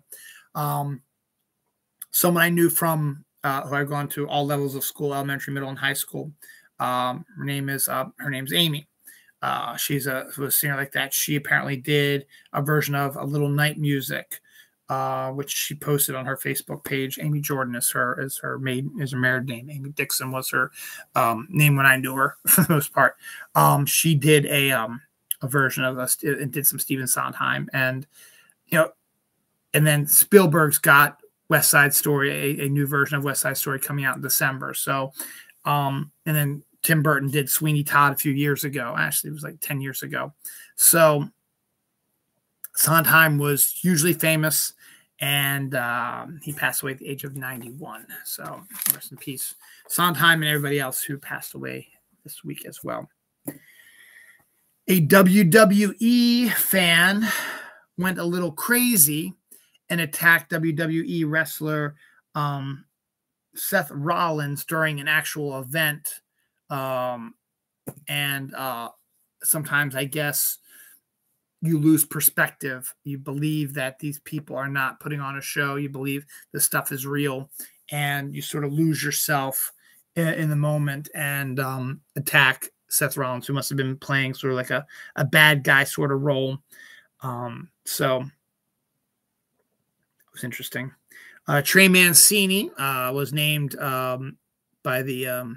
Someone I knew from who I've gone to all levels of school, elementary, middle, and high school. Her name's Amy. She's was a singer like that. She apparently did a version of A Little Night Music, which she posted on her Facebook page. Amy Jordan is her married name. Amy Dixon was her name when I knew her for the most part. She did a version of us and did some Stephen Sondheim, and and then Spielberg's got West Side Story, a new version of West Side Story coming out in December. So, and then Tim Burton did Sweeney Todd a few years ago. Actually, it was like 10 years ago. So Sondheim was hugely famous, and he passed away at the age of 91. So rest in peace, Sondheim, and everybody else who passed away this week as well. A WWE fan went a little crazy and attacked WWE wrestler Seth Rollins during an actual event. And sometimes, I guess, you lose perspective. You believe that these people are not putting on a show. You believe this stuff is real, and you sort of lose yourself in the moment and attack Seth Rollins, who must have been playing sort of like a bad guy sort of role. So it was interesting. Trey Mancini was named by the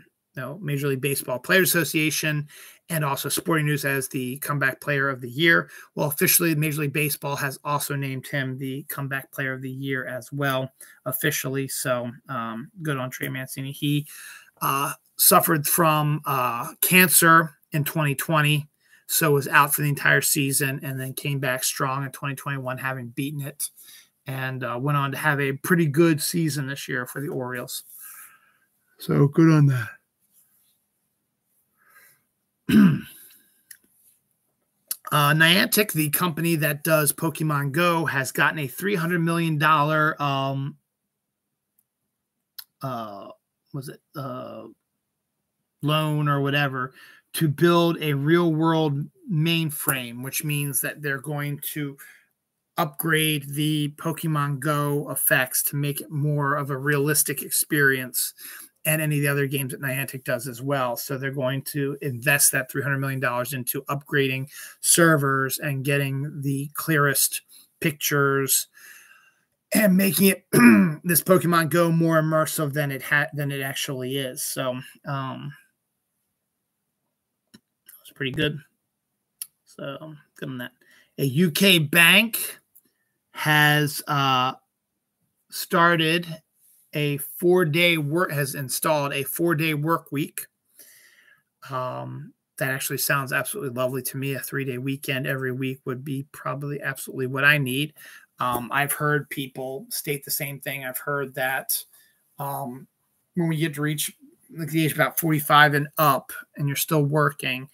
Major League Baseball Players Association and also Sporting News as the Comeback Player of the Year. Well, officially, Major League Baseball has also named him the Comeback Player of the Year as well, officially. So good on Trey Mancini. He suffered from cancer in 2020, so was out for the entire season, and then came back strong in 2021, having beaten it, and went on to have a pretty good season this year for the Orioles. So good on that. Niantic, the company that does Pokemon Go, has gotten a $300 million loan or whatever to build a real world mainframe, which means that they're going to upgrade the Pokemon Go effects to make it more of a realistic experience, and any of the other games that Niantic does as well. So they're going to invest that $300 million into upgrading servers and getting the clearest pictures and making it this Pokemon Go more immersive than it actually is. So it's pretty good. So good on that. A UK bank has started a 4-day work, has installed a 4-day work week. That actually sounds absolutely lovely to me. A 3-day weekend every week would be probably absolutely what I need. I've heard people state the same thing. I've heard that when we get to reach like the age of about 45 and up, and you're still working,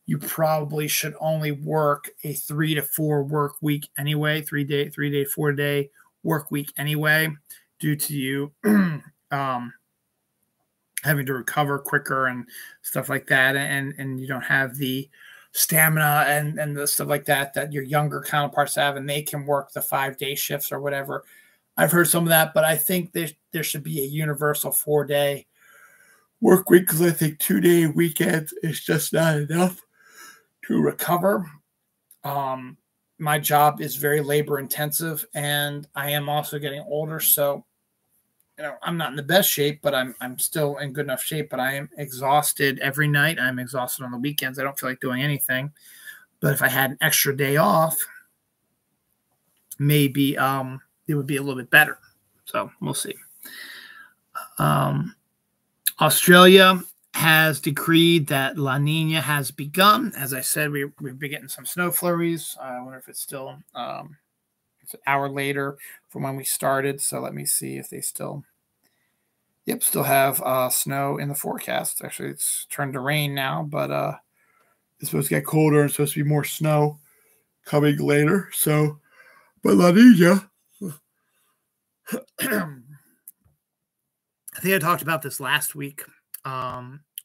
you probably should only work a 3 to 4 work week anyway, 4-day work week anyway, due to you having to recover quicker and stuff like that. And you don't have the stamina and the stuff like that your younger counterparts have, and they can work the 5-day shifts or whatever. I've heard some of that, but I think there should be a universal 4-day work week, because I think 2-day weekends is just not enough to recover. My job is very labor intensive, and I am also getting older. So, I'm not in the best shape, but I'm still in good enough shape, but I am exhausted every night. I'm exhausted on the weekends. I don't feel like doing anything, but if I had an extra day off, maybe it would be a little bit better. So we'll see. Australia has decreed that La Nina has begun. As I said, we've been getting some snow flurries. I wonder if it's still it's an hour later from when we started. So let me see if they still have snow in the forecast. Actually, it's turned to rain now, but it's supposed to get colder and supposed to be more snow coming later. So, but La Nina, I think I talked about this last week.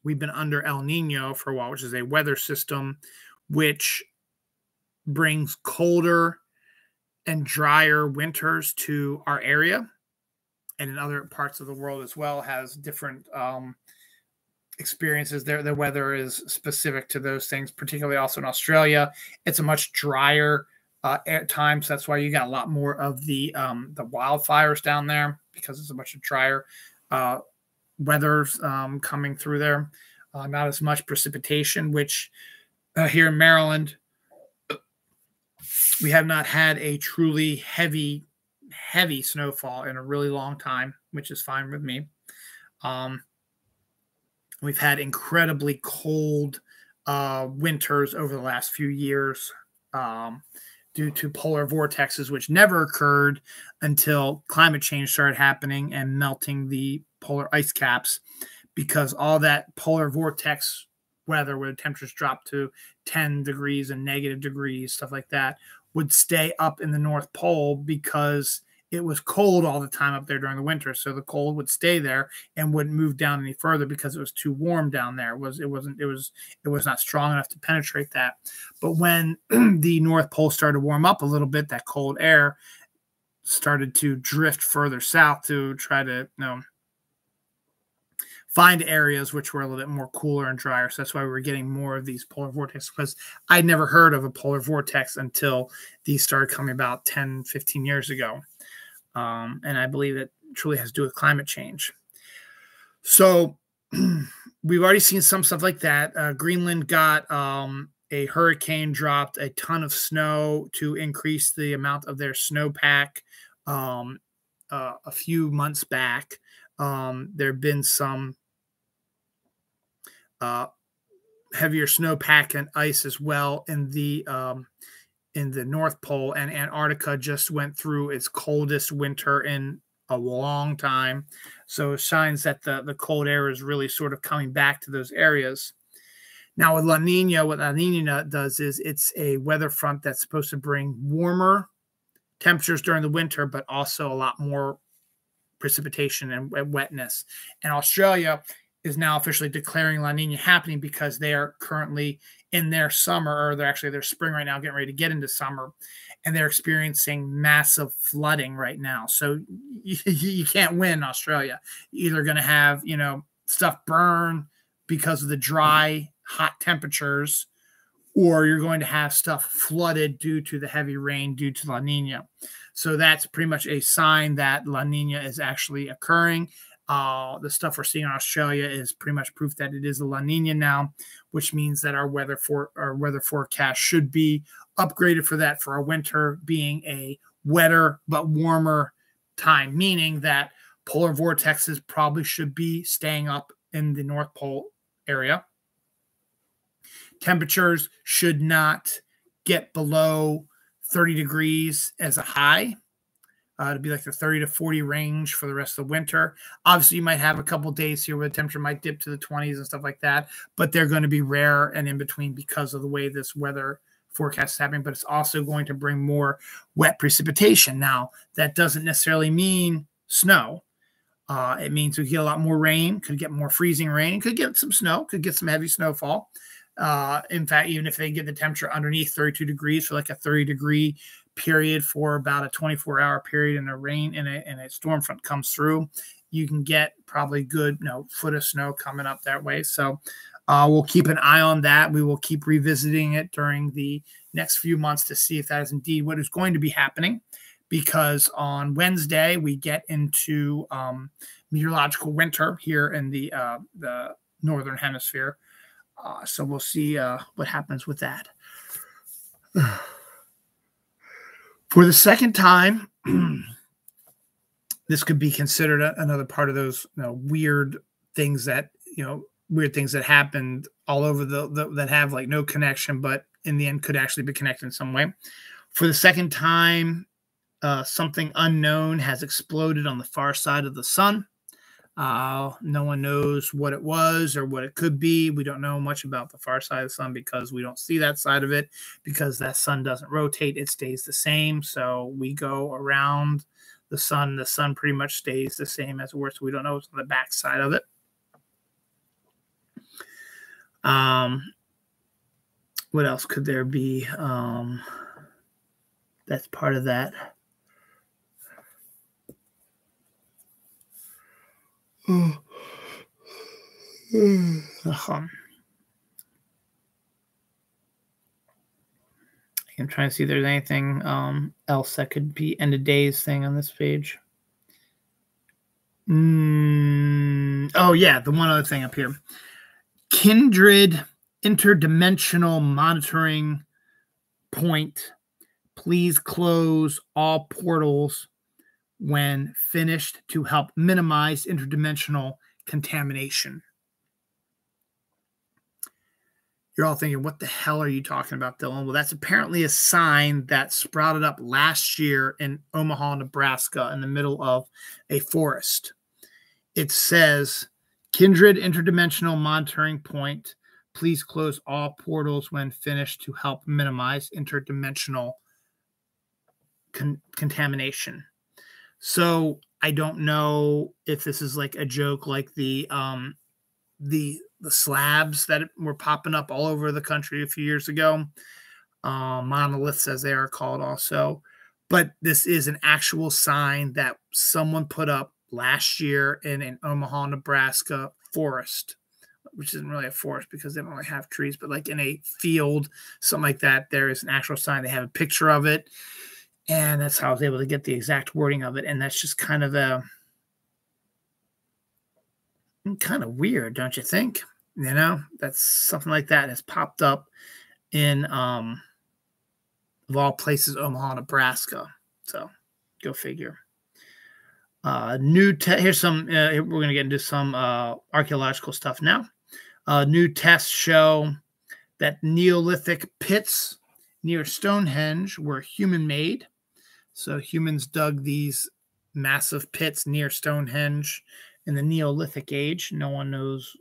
We've been under El Nino for a while, which is a weather system which brings colder and drier winters to our area, and in other parts of the world as well, has different experiences. Their weather is specific to those things, particularly also in Australia. It's a much drier time, so that's why you got a lot more of the wildfires down there, because it's a much drier weather's coming through there. Not as much precipitation, which here in Maryland, we have not had a truly heavy snowfall in a really long time, which is fine with me. We've had incredibly cold winters over the last few years due to polar vortexes, which never occurred until climate change started happening and melting the polar ice caps, because all that polar vortex weather, where the temperatures drop to 10 degrees and negative degrees, stuff like that, would stay up in the North Pole because it was cold all the time up there during the winter. So the cold would stay there and wouldn't move down any further because it was too warm down there. It was not strong enough to penetrate that. But when the North Pole started to warm up a little bit, that cold air started to drift further south to try to, find areas which were a little bit more cooler and drier. So that's why we were getting more of these polar vortexes, because I'd never heard of a polar vortex until these started coming about 10, 15 years ago. And I believe it truly has to do with climate change. So we've already seen some stuff like that. Greenland got a hurricane, dropped a ton of snow to increase the amount of their snowpack a few months back. There have been some heavier snowpack and ice as well in the North Pole, and Antarctica just went through its coldest winter in a long time. So it shines that the cold air is really sort of coming back to those areas. Now with La Nina, what La Nina does is it's a weather front that's supposed to bring warmer temperatures during the winter, but also a lot more precipitation and wetness. And Australia is now officially declaring La Nina happening because they are currently in their summer, or their spring right now, getting ready to get into summer, and they're experiencing massive flooding right now. So you can't win Australia. You're either going to have, stuff burn because of the dry, hot temperatures, or you're going to have stuff flooded due to the heavy rain due to La Nina. So that's pretty much a sign that La Nina is actually occurring. The stuff we're seeing in Australia is pretty much proof that it is a La Nina now, which means that our weather forecast should be upgraded for that, for our winter being a wetter but warmer time, meaning that polar vortexes probably should be staying up in the North Pole area. Temperatures should not get below 30 degrees as a high. To be like the 30 to 40 range for the rest of the winter. Obviously, you might have a couple days here where the temperature might dip to the 20s and stuff like that, but they're going to be rare and in between because of the way this weather forecast is happening. But it's also going to bring more wet precipitation. Now, that doesn't necessarily mean snow. It means we get a lot more rain, could get more freezing rain, could get some snow, could get some heavy snowfall. In fact, even if they get the temperature underneath 32 degrees for like a 30-degree period for about a 24-hour period, and a storm front comes through, you can get probably good foot of snow coming up that way. So we'll keep an eye on that. We will keep revisiting it during the next few months to see if that is indeed what is going to be happening, because on Wednesday we get into meteorological winter here in the northern hemisphere. So we'll see what happens with that. For the second time, this could be considered another part of those weird things that happened all over that have like no connection, but in the end could actually be connected in some way. For the second time, something unknown has exploded on the far side of the sun. No one knows what it was or what it could be. We don't know much about the far side of the sun because we don't see that side of it, because that sun doesn't rotate. It stays the same. So we go around the sun. The sun pretty much stays the same as it were. So we don't know what's on the back side of it. What else could there be? That's part of that. I'm trying to see if there's anything else that could be end of days thing on this page. Oh, yeah, the one other thing up here. Kindred interdimensional monitoring point. Please close all portals when finished to help minimize interdimensional contamination. You're all thinking, what the hell are you talking about, Dylan? Well, that's apparently a sign that sprouted up last year in Omaha, Nebraska, in the middle of a forest. It says, Kindred Interdimensional Monitoring Point. Please close all portals when finished to help minimize interdimensional contamination. So I don't know if this is like a joke, like the slabs that were popping up all over the country a few years ago. Monoliths, as they are called also. But this is an actual sign that someone put up last year in an Omaha, Nebraska forest, which isn't really a forest because they don't really have trees, but like in a field, something like that, there is an actual sign. They have a picture of it. And that's how I was able to get the exact wording of it. And that's just kind of weird, don't you think? You know, that's something like that has popped up in, of all places, Omaha, Nebraska. So go figure. Here's some, we're going to get into some archaeological stuff now. New tests show that Neolithic pits near Stonehenge were human-made. So humans dug these massive pits near Stonehenge in the Neolithic age. No one knows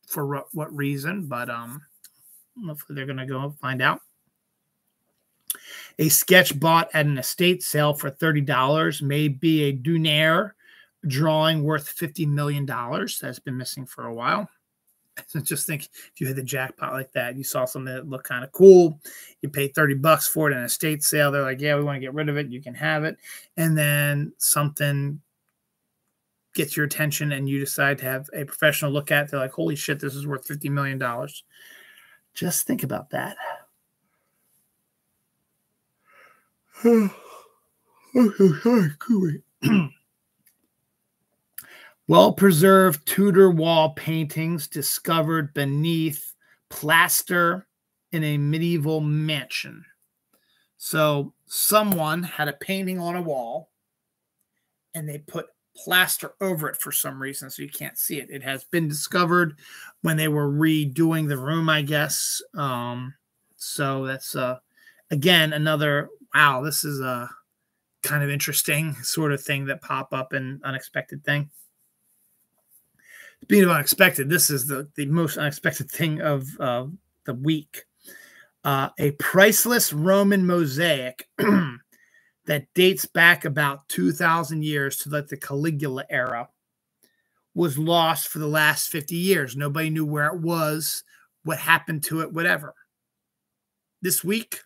for what reason, but hopefully they're going to go find out. A sketch bought at an estate sale for $30 may be a Dunaire drawing worth $50 million. That's been missing for a while. So just think if you had the jackpot like that, you saw something that looked kind of cool, you paid $30 for it in an estate sale. They're like, yeah, we want to get rid of it. You can have it. And then something gets your attention and you decide to have a professional look at it. They're like, holy shit, this is worth $50 million. Just think about that. Well-preserved Tudor wall paintings discovered beneath plaster in a medieval mansion. So someone had a painting on a wall and they put plaster over it for some reason, so you can't see it. It has been discovered when they were redoing the room, I guess. So that's, again, another, wow, this is a kind of interesting sort of thing that pop up and unexpected thing. Speaking of unexpected, this is the most unexpected thing of the week. A priceless Roman mosaic that dates back about 2,000 years to like the Caligula era was lost for the last 50 years. Nobody knew where it was, what happened to it, whatever. This week,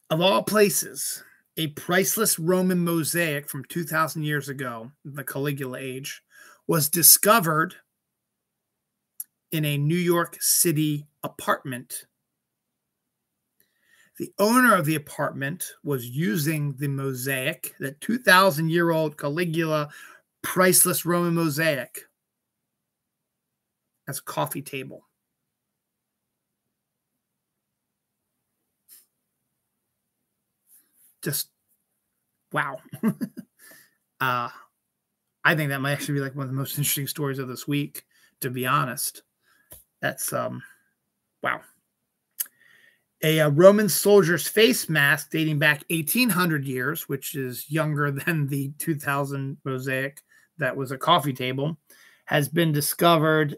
of all places, a priceless Roman mosaic from 2,000 years ago, the Caligula age, was discovered in a New York City apartment. The owner of the apartment was using the mosaic, the 2,000-year-old Caligula priceless Roman mosaic, as a coffee table. Just wow. I think that might actually be like one of the most interesting stories of this week, to be honest. That's wow. A Roman soldier's face mask dating back 1,800 years, which is younger than the 2,000 mosaic that was a coffee table, has been discovered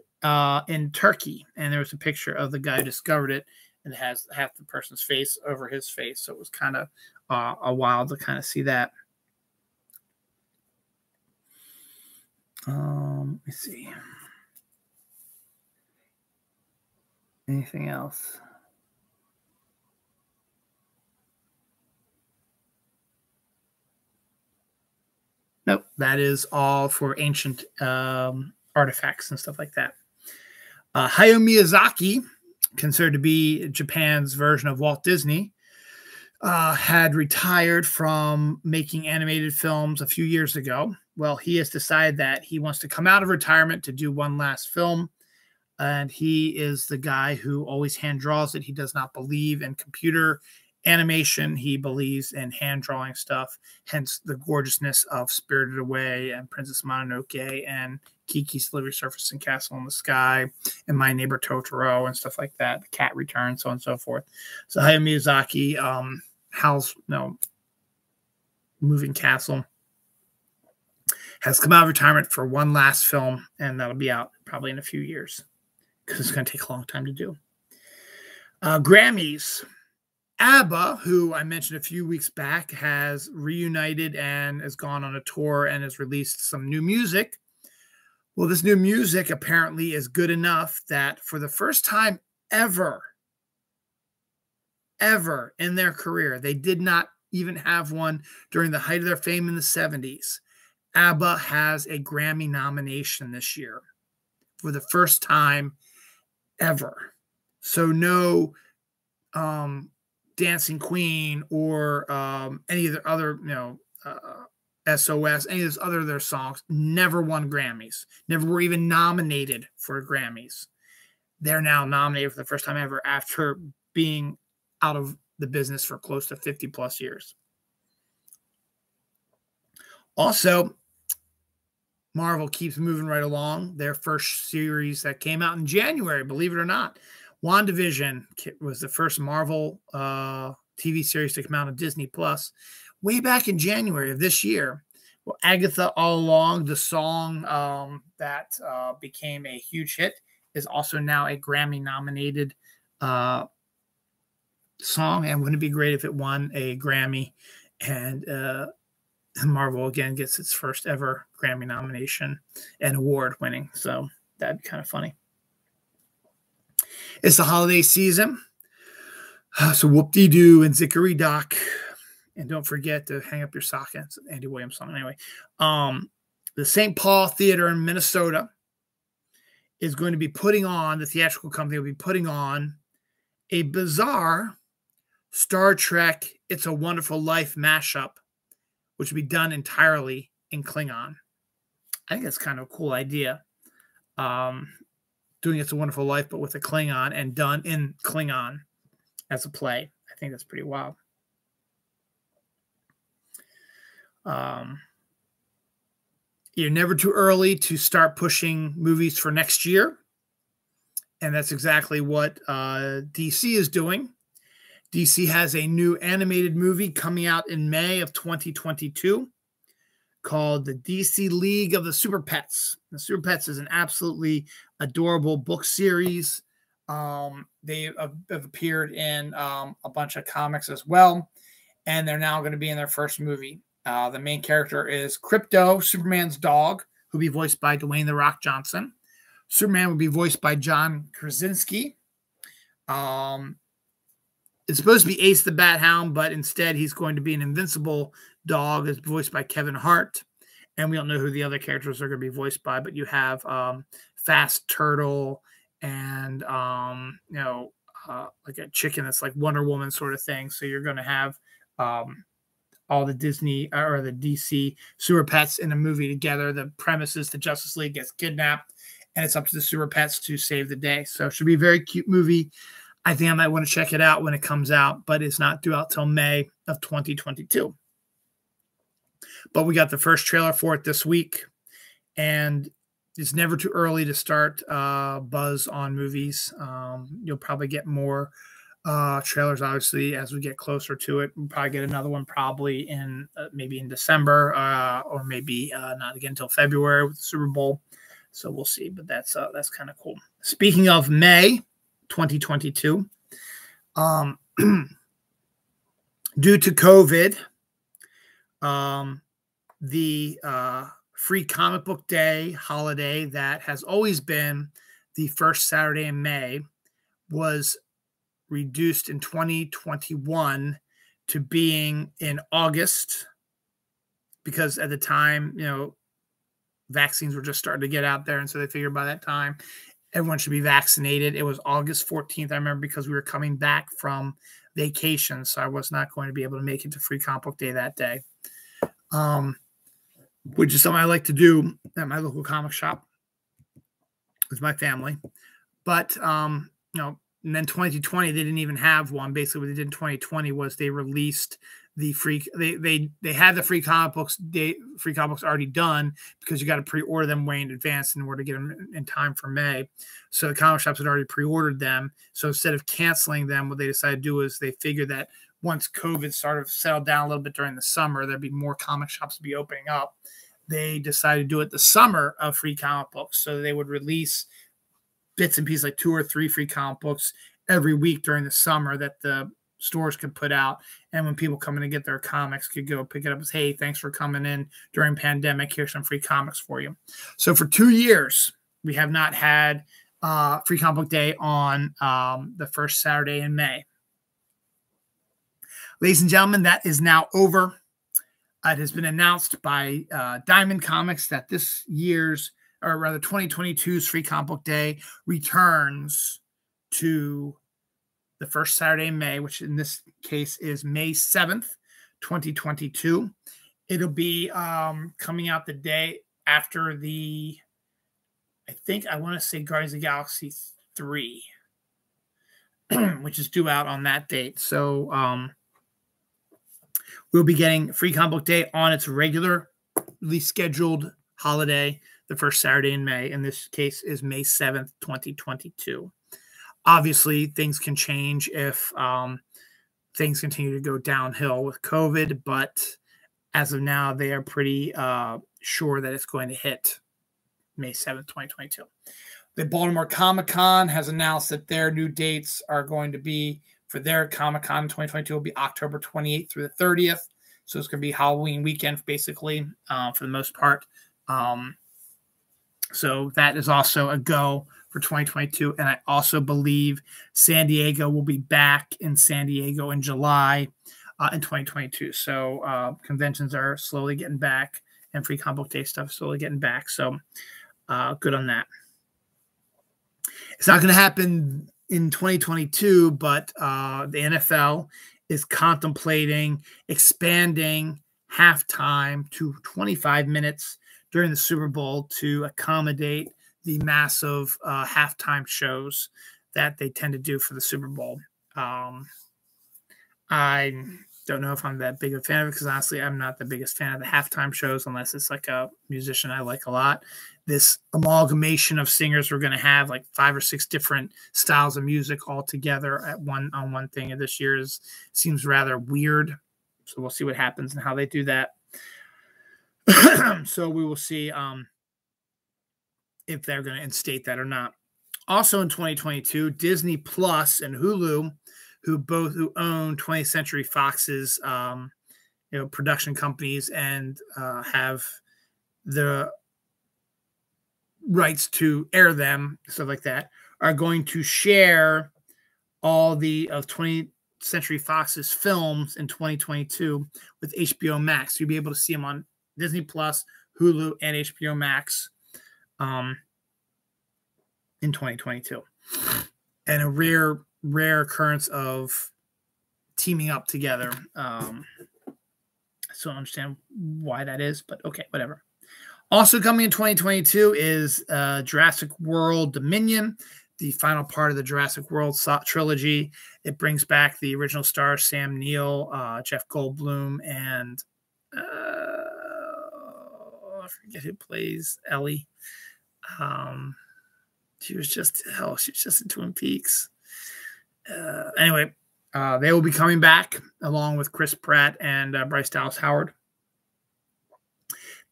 in Turkey. And there was a picture of the guy who discovered it, and it has half the person's face over his face. So it was kind of a while to kind of see that. Let me see. Anything else? Nope, that is all for ancient artifacts and stuff like that. Hayao Miyazaki, considered to be Japan's version of Walt Disney, had retired from making animated films a few years ago. Well, he has decided that he wants to come out of retirement to do one last film. And he is the guy who always hand draws it. He does not believe in computer animation. He believes in hand drawing stuff, hence the gorgeousness of Spirited Away and Princess Mononoke and Kiki's Delivery Service and Castle in the Sky and My Neighbor Totoro and stuff like that. The Cat Returns, so on and so forth. So Hayao Miyazaki, Howl's Moving Castle, has come out of retirement for one last film, and that'll be out probably in a few years because it's going to take a long time to do. Grammys. ABBA, who I mentioned a few weeks back, has reunited and has gone on a tour and has released some new music. Well, this new music apparently is good enough that for the first time ever in their career, they did not even have one during the height of their fame in the 70s. ABBA has a Grammy nomination this year for the first time ever. So no Dancing Queen or any of the other, SOS, any of those other their songs never won Grammys, never were even nominated for Grammys. They're now nominated for the first time ever after being out of the business for close to 50 plus years. Also, Marvel keeps moving right along. Their first series that came out in January, believe it or not, WandaVision was the first Marvel TV series to come out on Disney Plus way back in January of this year. Well, Agatha All Along, the song that became a huge hit, is also now a Grammy-nominated song. And wouldn't it be great if it won a Grammy? And Marvel, again, gets its first ever Grammy nomination and award winning. So that'd be kind of funny. It's the holiday season. So whoop-de-doo and zickery-dock. And don't forget to hang up your sock. It's an Andy Williams song anyway. The St. Paul Theater in Minnesota is going to be putting on, the theatrical company will be putting on a bizarre Star Trek It's a Wonderful Life mashup, which will be done entirely in Klingon. I think that's kind of a cool idea. Doing It's a Wonderful Life, but with a Klingon and done in Klingon as a play. I think that's pretty wild. You're never too early to start pushing movies for next year. And that's exactly what DC is doing. DC has a new animated movie coming out in May of 2022 called the DC League of the Super Pets. The Super Pets is an absolutely adorable book series. They have appeared in a bunch of comics as well, and they're now going to be in their first movie. The main character is Crypto, Superman's dog, who'll be voiced by Dwayne "The Rock" Johnson. Superman will be voiced by John Krasinski. It's supposed to be Ace the Bat Hound, but instead he's going to be an invincible dog, is voiced by Kevin Hart. And we don't know who the other characters are going to be voiced by, but you have Fast Turtle and, like a chicken that's like Wonder Woman sort of thing. So you're going to have all the Disney or the DC Super Pets in a movie together. The premise is the Justice League gets kidnapped, and it's up to the Super Pets to save the day. So it should be a very cute movie. I think I might want to check it out when it comes out, but it's not due out till May of 2022. But we got the first trailer for it this week, and it's never too early to start buzz on movies. You'll probably get more trailers, obviously, as we get closer to it. We'll probably get another one probably in maybe in December or maybe not again until February with the Super Bowl. So we'll see, but that's kind of cool. Speaking of May 2022, due to COVID, the free comic book day holiday that has always been the first Saturday in May was reduced in 2021 to being in August because at the time, vaccines were just starting to get out there. And so they figured by that time, everyone should be vaccinated. It was August 14th, I remember, because we were coming back from vacation. So I was not going to be able to make it to Free Comic Book Day that day, which is something I like to do at my local comic shop with my family. But, and then 2020, they didn't even have one. Basically, what they did in 2020 was they released the they had the free comic books already done, because you got to pre-order them way in advance in order to get them in time for May. So the comic shops had already pre-ordered them. So instead of canceling them, what they decided to do is they figured that once COVID sort of settled down a little bit during the summer, there'd be more comic shops to be opening up. They decided to do it the summer of free comic books. So they would release bits and pieces, like 2 or 3 free comic books every week during the summer that the stores could put out. And when people come in to get their comics, could go pick it up as, hey, thanks for coming in during pandemic. Here's some free comics for you. So for 2 years, we have not had Free Comic Book Day on the first Saturday in May. Ladies and gentlemen, that is now over. It has been announced by Diamond Comics that this year's, or rather 2022's Free Comic Book Day returns to the first Saturday in May, which in this case is May 7th, 2022. It'll be coming out the day after I want to say Guardians of the Galaxy 3, which is due out on that date. So we'll be getting Free Comic Book Day on its regularly scheduled holiday, the first Saturday in May. In this case is May 7th, 2022. Obviously, things can change if things continue to go downhill with COVID, but as of now, they are pretty sure that it's going to hit May 7th, 2022. The Baltimore Comic-Con has announced that their new dates are going to be, for their Comic-Con in 2022, will be October 28th through the 30th. So it's going to be Halloween weekend, basically, for the most part. So that is also a go for 2022. And I also believe San Diego will be back in San Diego in July in 2022. So conventions are slowly getting back, and Free Comic Book Day stuff is slowly getting back. So good on that. It's not going to happen in 2022, but the NFL is contemplating expanding halftime to 25 minutes during the Super Bowl to accommodate the massive halftime shows that they tend to do for the Super Bowl. I don't know if I'm that big a fan of it, because honestly, I'm not the biggest fan of the halftime shows unless it's like a musician I like a lot. This amalgamation of singers we're going to have, like 5 or 6 different styles of music all together on one thing, and this year seems rather weird. So we'll see what happens and how they do that. So we will see if they're going to instate that or not. Also in 2022, Disney Plus and Hulu, who own 20th Century Fox's production companies and have the rights to air them, stuff like that, are going to share all of 20th Century Fox's films in 2022 with HBO Max. So you'll be able to see them on Disney Plus, Hulu, and HBO Max in 2022. And a rare occurrence of teaming up together. So I don't understand why that is, but okay, whatever. Also coming in 2022 is Jurassic World Dominion, the final part of the Jurassic World trilogy. It brings back the original stars, Sam Neill, Jeff Goldblum, and I forget who plays Ellie. She was just in Twin Peaks. Anyway, they will be coming back along with Chris Pratt and Bryce Dallas Howard.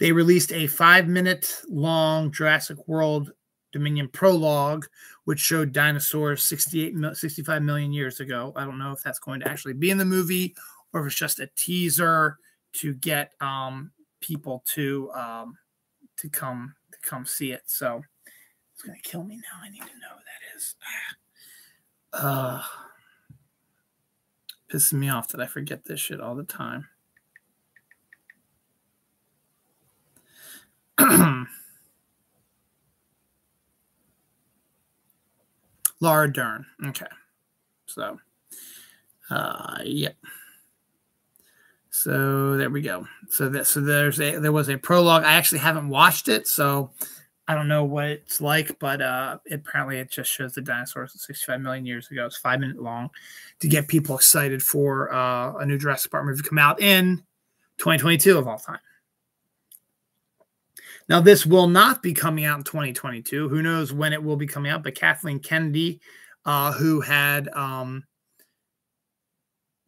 They released a 5-minute long Jurassic World Dominion prologue, which showed dinosaurs 65 million years ago. I don't know if that's going to actually be in the movie or if it's just a teaser to get people to come see it. So it's going to kill me now. I need to know who that is. Pisses me off that I forget this shit all the time. Laura Dern. Okay. So, yep. So there we go. So there was a prologue. I actually haven't watched it, so I don't know what it's like, but apparently it just shows the dinosaurs 65 million years ago. It's 5 minutes long to get people excited for a new Jurassic Park movie to come out in 2022 of all time. Now, this will not be coming out in 2022. Who knows when it will be coming out? But Kathleen Kennedy, who had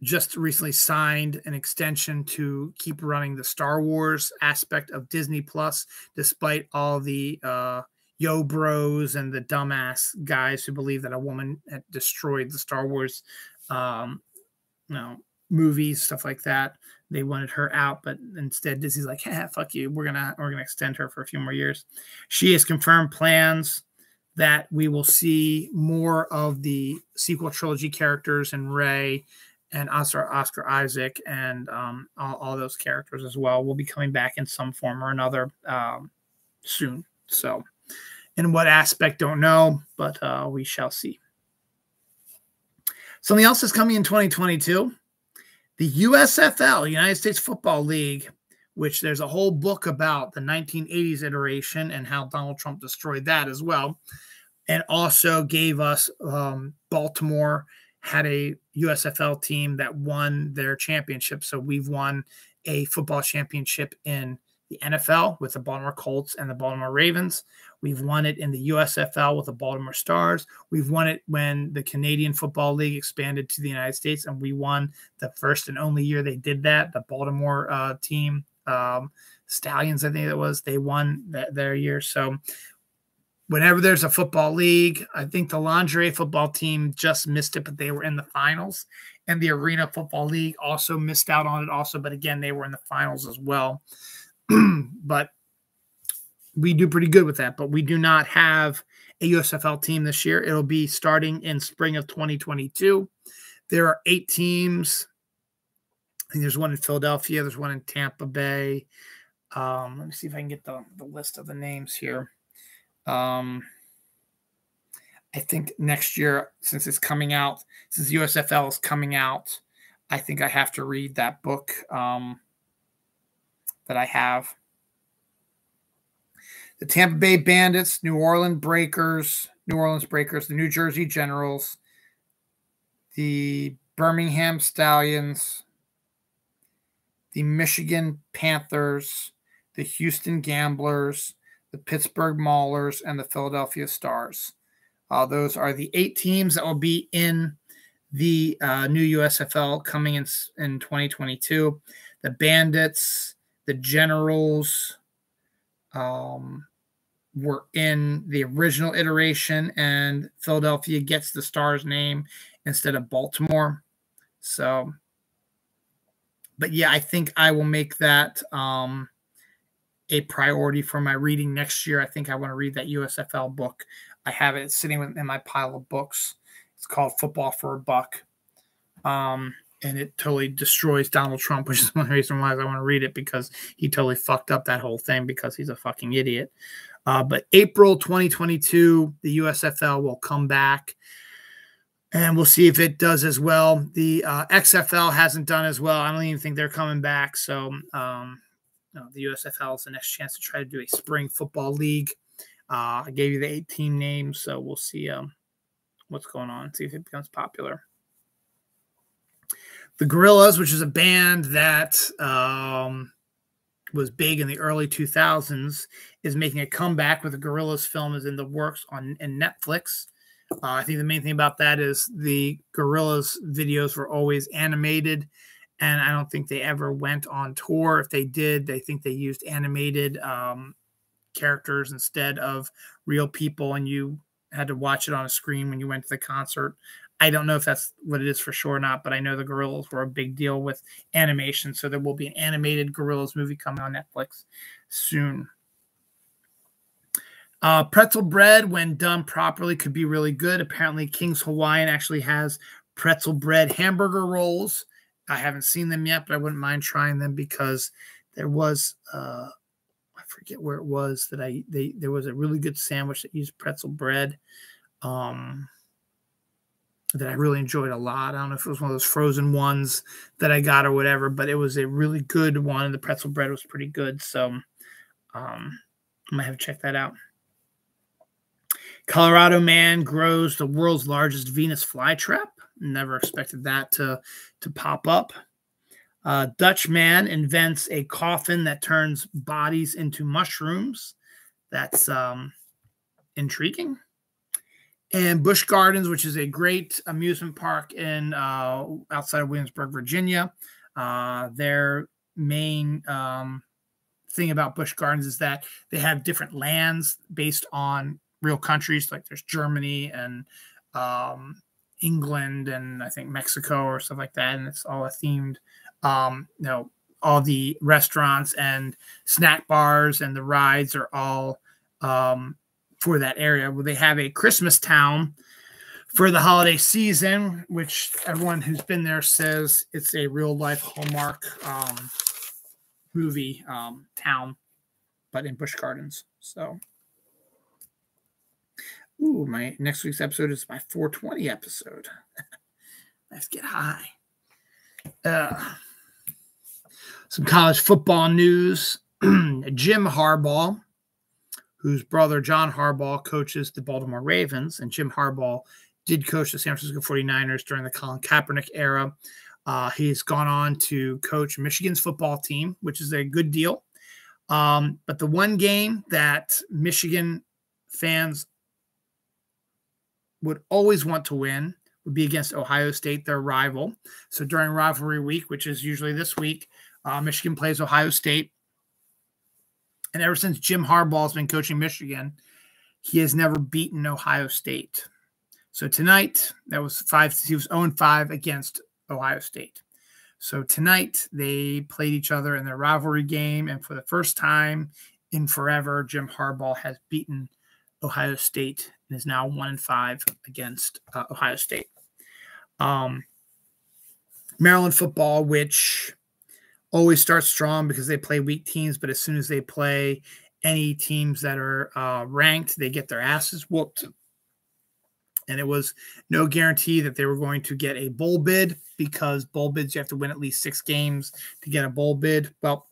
just recently signed an extension to keep running the Star Wars aspect of Disney Plus, despite all the yo bros and the dumbass guys who believe that a woman had destroyed the Star Wars movies, stuff like that. They wanted her out, but instead Disney's like, fuck you. We're gonna extend her for a few more years. She has confirmed plans that we will see more of the sequel trilogy characters and Rey and Oscar Isaac and all those characters as well will be coming back in some form or another soon. So in what aspect, don't know, but we shall see. Something else is coming in 2022. The USFL, United States Football League, which there's a whole book about the 1980s iteration and how Donald Trump destroyed that as well. And also gave us Baltimore had a USFL team that won their championship. So we've won a football championship in the NFL with the Baltimore Colts and the Baltimore Ravens. We've won it in the USFL with the Baltimore Stars. We've won it when the Canadian Football League expanded to the United States, and we won the first and only year they did that. The Baltimore team, Stallions, I think it was, they won their year. So whenever there's a football league, I think the lingerie football team just missed it, but they were in the finals. And the Arena Football League also missed out on it also, but again, they were in the finals as well. But we do pretty good with that, but we do not have a USFL team this year. It'll be starting in spring of 2022. There are 8 teams. I think there's one in Philadelphia. There's one in Tampa Bay. Let me see if I can get the list of the names here. I think next year, since it's coming out, since USFL is coming out, I think I have to read that book that I have. The Tampa Bay Bandits, New Orleans Breakers, the New Jersey Generals, the Birmingham Stallions, the Michigan Panthers, the Houston Gamblers, the Pittsburgh Maulers, and the Philadelphia Stars. Those are the 8 teams that will be in the new USFL coming in 2022. The Bandits, the Generals were in the original iteration, and Philadelphia gets the Stars name instead of Baltimore. So, but yeah, I think I will make that a priority for my reading next year. I think I want to read that USFL book. I have it sitting in my pile of books. It's called Football for a Buck. And it totally destroys Donald Trump, which is one reason why I want to read it, because he totally fucked up that whole thing because he's a fucking idiot. But April 2022, the USFL will come back, and we'll see if it does as well. The XFL hasn't done as well. I don't even think they're coming back. So the USFL is the next chance to try to do a spring football league. I gave you the 8 team names, so we'll see what's going on, see if it becomes popular. The Gorillaz, which is a band that was big in the early 2000s, is making a comeback with the Gorillaz film is in the works in Netflix. I think the main thing about that is the Gorillaz videos were always animated, and I don't think they ever went on tour. If they did, they think they used animated characters instead of real people, and you had to watch it on a screen when you went to the concert. I don't know if that's what it is for sure or not, but I know the Gorillaz were a big deal with animation, so there will be an animated Gorillaz movie coming on Netflix soon. Pretzel bread, when done properly, could be really good. Apparently, King's Hawaiian actually has pretzel bread hamburger rolls. I haven't seen them yet, but I wouldn't mind trying them because there was, I forget where it was that there was a really good sandwich that used pretzel bread. That I really enjoyed a lot. I don't know if it was one of those frozen ones that I got or whatever, but it was a really good one. And the pretzel bread was pretty good. So I might have to check that out. Colorado man grows the world's largest Venus flytrap. Never expected that to pop up. Dutch man invents a coffin that turns bodies into mushrooms. That's intriguing. And Busch Gardens, which is a great amusement park in outside of Williamsburg, Virginia. Their main thing about Busch Gardens is that they have different lands based on real countries. Like there's Germany and England and I think Mexico or stuff like that. And it's all a themed, all the restaurants and snack bars and the rides are all for that area. Well, they have a Christmas town for the holiday season, which everyone who's been there says it's a real life Hallmark movie town, but in Busch Gardens. So, my next week's episode is my 420 episode. Let's get high. Some college football news. Jim Harbaugh, whose brother John Harbaugh coaches the Baltimore Ravens, and Jim Harbaugh did coach the San Francisco 49ers during the Colin Kaepernick era. He's gone on to coach Michigan's football team, which is a good deal. But the one game that Michigan fans would always want to win would be against Ohio State, their rival. So during rivalry week, which is usually this week, Michigan plays Ohio State. And ever since Jim Harbaugh has been coaching Michigan, he has never beaten Ohio State. So tonight, he was 0-5 against Ohio State. So tonight, they played each other in their rivalry game. And for the first time in forever, Jim Harbaugh has beaten Ohio State and is now 1-5 against Ohio State. Maryland football, which always starts strong because they play weak teams, but as soon as they play any teams that are ranked, they get their asses whooped. And it was no guarantee that they were going to get a bowl bid, because bowl bids, you have to win at least 6 games to get a bowl bid. Well,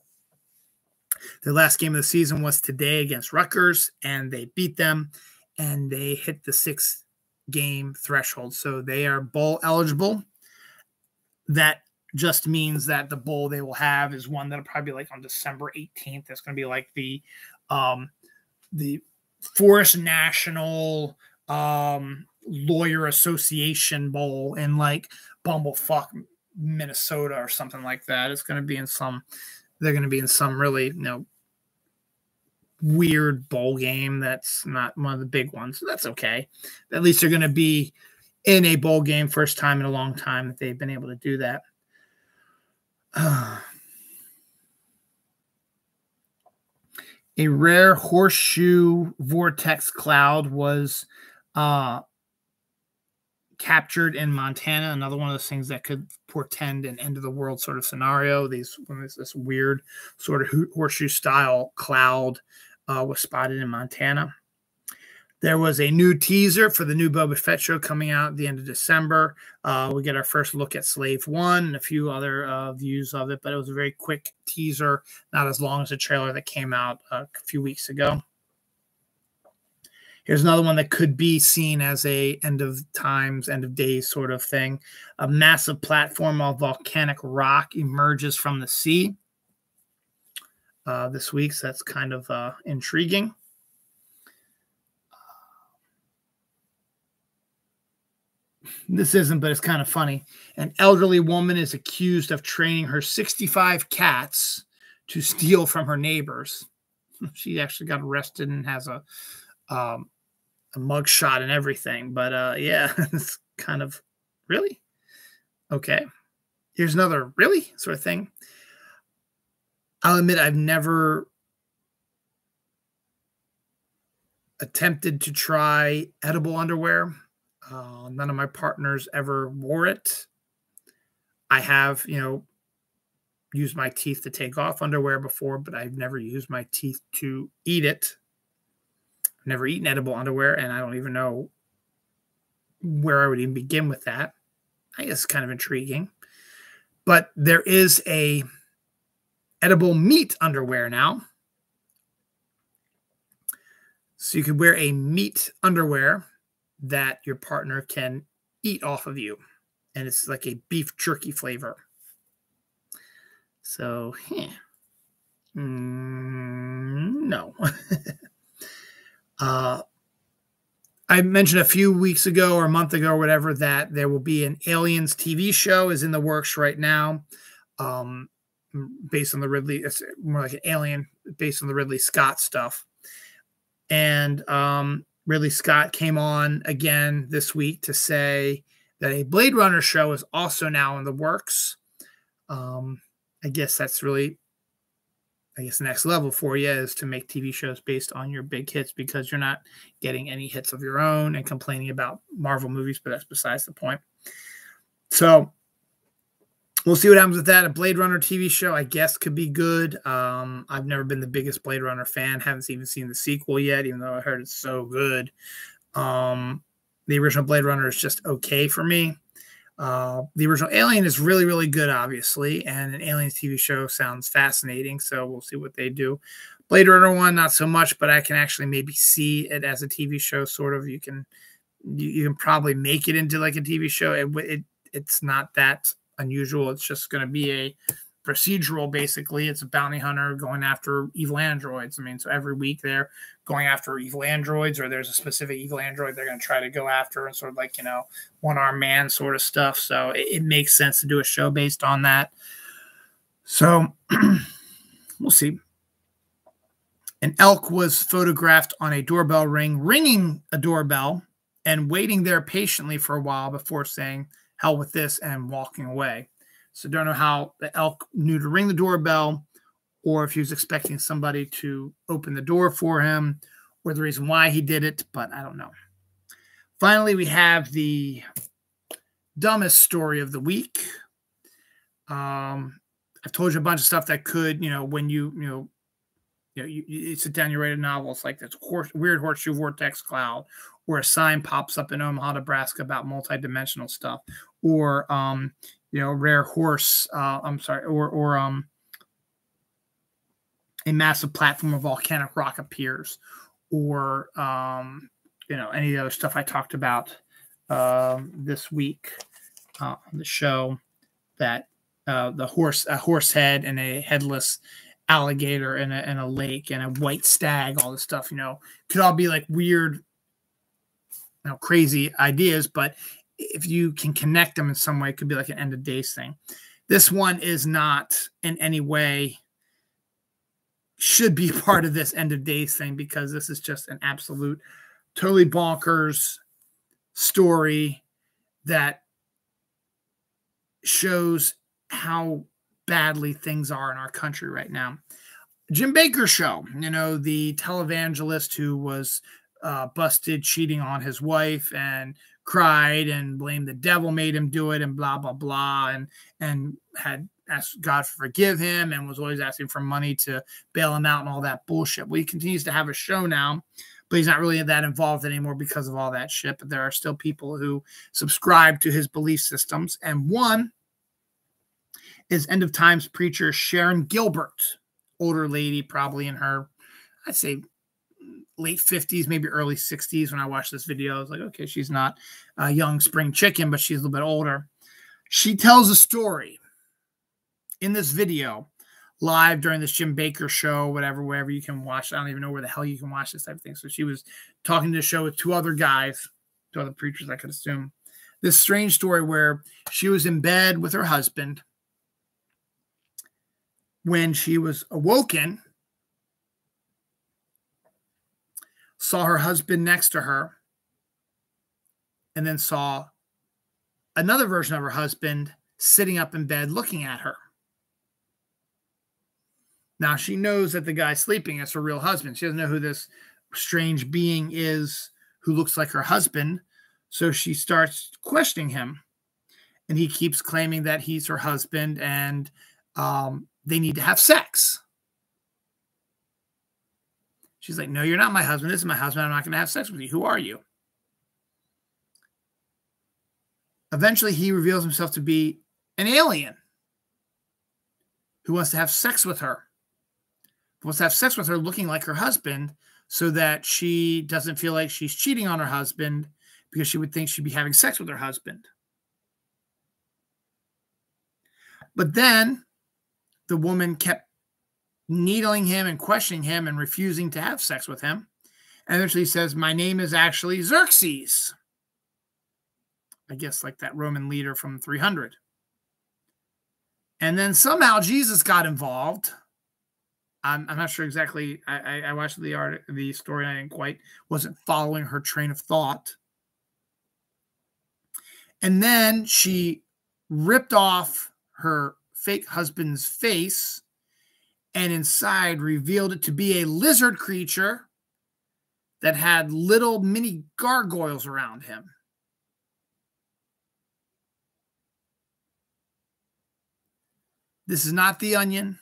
their last game of the season was today against Rutgers, and they beat them, and they hit the 6-game threshold. So they are bowl eligible. That just means that the bowl they will have is one that'll probably be like on December 18th. That's going to be like the Forest National Lawyer Association Bowl in like Bumblefuck, Minnesota or something like that. It's going to be in some, they're going to be in some really, weird bowl game. That's not one of the big ones. So that's okay. At least they're going to be in a bowl game, first time in a long time that they've been able to do that. A rare horseshoe vortex cloud was captured in Montana. Another one of those things that could portend an end of the world sort of scenario. This weird sort of horseshoe style cloud was spotted in Montana. There was a new teaser for the new Boba Fett show coming out at the end of December. We get our first look at Slave One and a few other views of it, but it was a very quick teaser, not as long as the trailer that came out a few weeks ago. Here's another one that could be seen as a end of times, end of days sort of thing. A massive platform of volcanic rock emerges from the sea this week, so that's kind of intriguing. This isn't, but it's kind of funny. An elderly woman is accused of training her 65 cats to steal from her neighbors. She actually got arrested and has a mugshot and everything. But yeah, it's kind of, really? Okay. Here's another really sort of thing. I'll admit I've never attempted to try edible underwear. None of my partners ever wore it. I have, used my teeth to take off underwear before, but I've never used my teeth to eat it. I've never eaten edible underwear, and I don't even know where I would even begin with that. I guess it's kind of intriguing. But there is a edible meat underwear now. So you could wear a meat underwear that your partner can eat off of you. And it's like a beef jerky flavor. So, no. I mentioned a few weeks ago or a month ago or whatever that there will be an Aliens TV show is in the works right now. Based on the Ridley, it's more like an Alien based on the Ridley Scott stuff. And Ridley Scott came on again this week to say that a Blade Runner show is also now in the works. I guess that's really, the next level for you is to make TV shows based on your big hits because you're not getting any hits of your own and complaining about Marvel movies, but that's besides the point. So we'll see what happens with that. A Blade Runner TV show, I guess, could be good. I've never been the biggest Blade Runner fan. Haven't even seen the sequel yet, even though I heard it's so good. The original Blade Runner is just okay for me. The original Alien is really, really good, obviously, and an Aliens TV show sounds fascinating, so we'll see what they do. Blade Runner 1, not so much, but I can actually maybe see it as a TV show, sort of. You can probably make it into like a TV show. It's not that unusual. It's just going to be a procedural, basically. It's a bounty hunter going after evil androids. I mean, so every week they're going after evil androids, or there's a specific evil android they're going to try to go after, and sort of like, one-armed man sort of stuff. So it makes sense to do a show based on that. So we'll see. An elk was photographed on a doorbell ring, ringing a doorbell and waiting there patiently for a while before saying, "Hell with this," and walking away. So don't know how the elk knew to ring the doorbell, or if he was expecting somebody to open the door for him, or the reason why he did it, but I don't know. Finally, we have the dumbest story of the week. I've told you a bunch of stuff that could, when you sit down, you write a novel, it's like this weird Horseshoe Vortex cloud, or a sign pops up in Omaha, Nebraska about multidimensional stuff, or rare horse. Or a massive platform of volcanic rock appears, or any of the other stuff I talked about this week on the show, that a horse head and a headless alligator and a lake and a white stag, all this stuff, could all be like weird, crazy ideas, but if you can connect them in some way, it could be like an end of days thing. This one is not in any way should be part of this end of days thing, because this is just an absolute totally bonkers story that shows how badly things are in our country right now. Jim Bakker show, the televangelist who was busted cheating on his wife and cried and blamed the devil made him do it and blah, blah, blah, and had asked God to forgive him and was always asking for money to bail him out and all that bullshit. Well, he continues to have a show now, but he's not really that involved anymore because of all that shit. But there are still people who subscribe to his belief systems. And one is end of times preacher Sharon Gilbert, older lady, probably in her, I'd say, late 50s, maybe early 60s. When I watched this video, I was like, okay, she's not a young spring chicken, but she's a little bit older. She tells a story in this video live during this Jim Bakker show, wherever you can watch. I don't even know where the hell you can watch this type of thing. So she was talking to the show with two other preachers, I could assume. This strange story where she was in bed with her husband when she was awoken, saw her husband next to her, and then saw another version of her husband sitting up in bed looking at her. Now, she knows that the guy sleeping is her real husband. She doesn't know who this strange being is who looks like her husband. So she starts questioning him. And he keeps claiming that he's her husband. And they need to have sex. She's like, no, you're not my husband. This is my husband. I'm not going to have sex with you. Who are you? Eventually, he reveals himself to be an alien who wants to have sex with her. Who wants to have sex with her looking like her husband so that she doesn't feel like she's cheating on her husband because she would think she'd be having sex with her husband. But then the woman kept needling him and questioning him and refusing to have sex with him. And eventually he says, my name is actually Xerxes. I guess like that Roman leader from 300. And then somehow Jesus got involved. I'm not sure exactly. I watched the story. And I wasn't following her train of thought. And then she ripped off her fake husband's face and inside revealed it to be a lizard creature that had little mini gargoyles around him. This is not The Onion.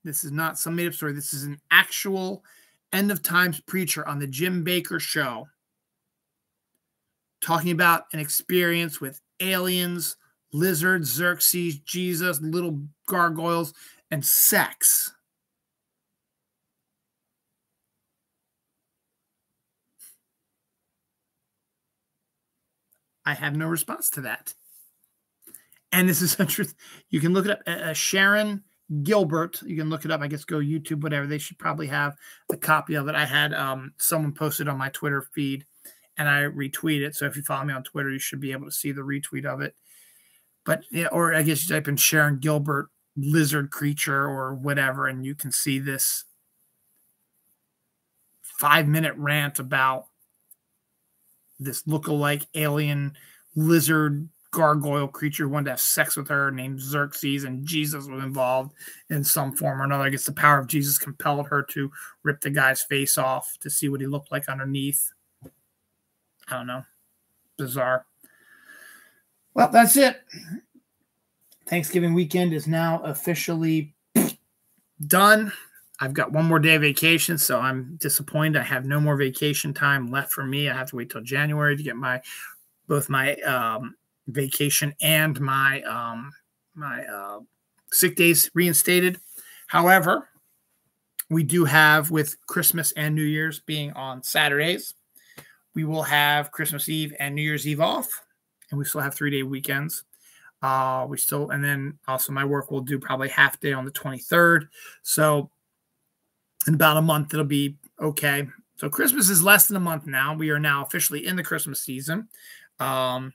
This is not some made-up story. This is an actual end-of-times preacher on the Jim Bakker Show talking about an experience with aliens, lizards, Xerxes, Jesus, little gargoyles, and sex. I have no response to that. And this is a truth. You can look it up. Sharon Gilbert. You can look it up. I guess go YouTube, whatever. They should probably have a copy of it. I had someone posted on my Twitter feed, and I retweet it. So if you follow me on Twitter, you should be able to see the retweet of it. But yeah, or I guess you type in Sharon Gilbert lizard creature or whatever, and you can see this 5-minute rant about this lookalike alien lizard gargoyle creature who wanted to have sex with her named Xerxes, and Jesus was involved in some form or another. I guess the power of Jesus compelled her to rip the guy's face off to see what he looked like underneath. I don't know. Bizarre. Well, that's it. Thanksgiving weekend is now officially done. I've got one more day of vacation, so I'm disappointed. I have no more vacation time left for me. I have to wait till January to get both my vacation and my sick days reinstated. However, we do have, with Christmas and New Year's being on Saturdays, we will have Christmas Eve and New Year's Eve off, and we still have 3-day weekends. And then also my work will do probably half day on the 23rd. So in about a month, it'll be okay. So Christmas is less than a month now. We are now officially in the Christmas season. Over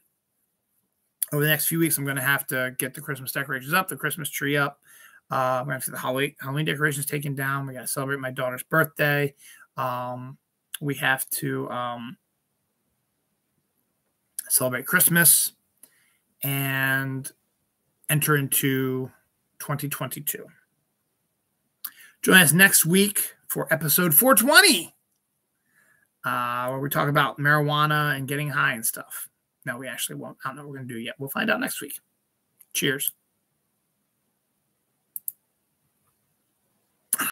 the next few weeks, I'm going to have to get the Christmas decorations up, the Christmas tree up. We're going to have to get the Halloween decorations taken down. We got to celebrate my daughter's birthday. We have to celebrate Christmas and enter into 2022. Join us next week for episode 420, where we talk about marijuana and getting high and stuff. No, we actually won't. I don't know what we're going to do yet. We'll find out next week. Cheers.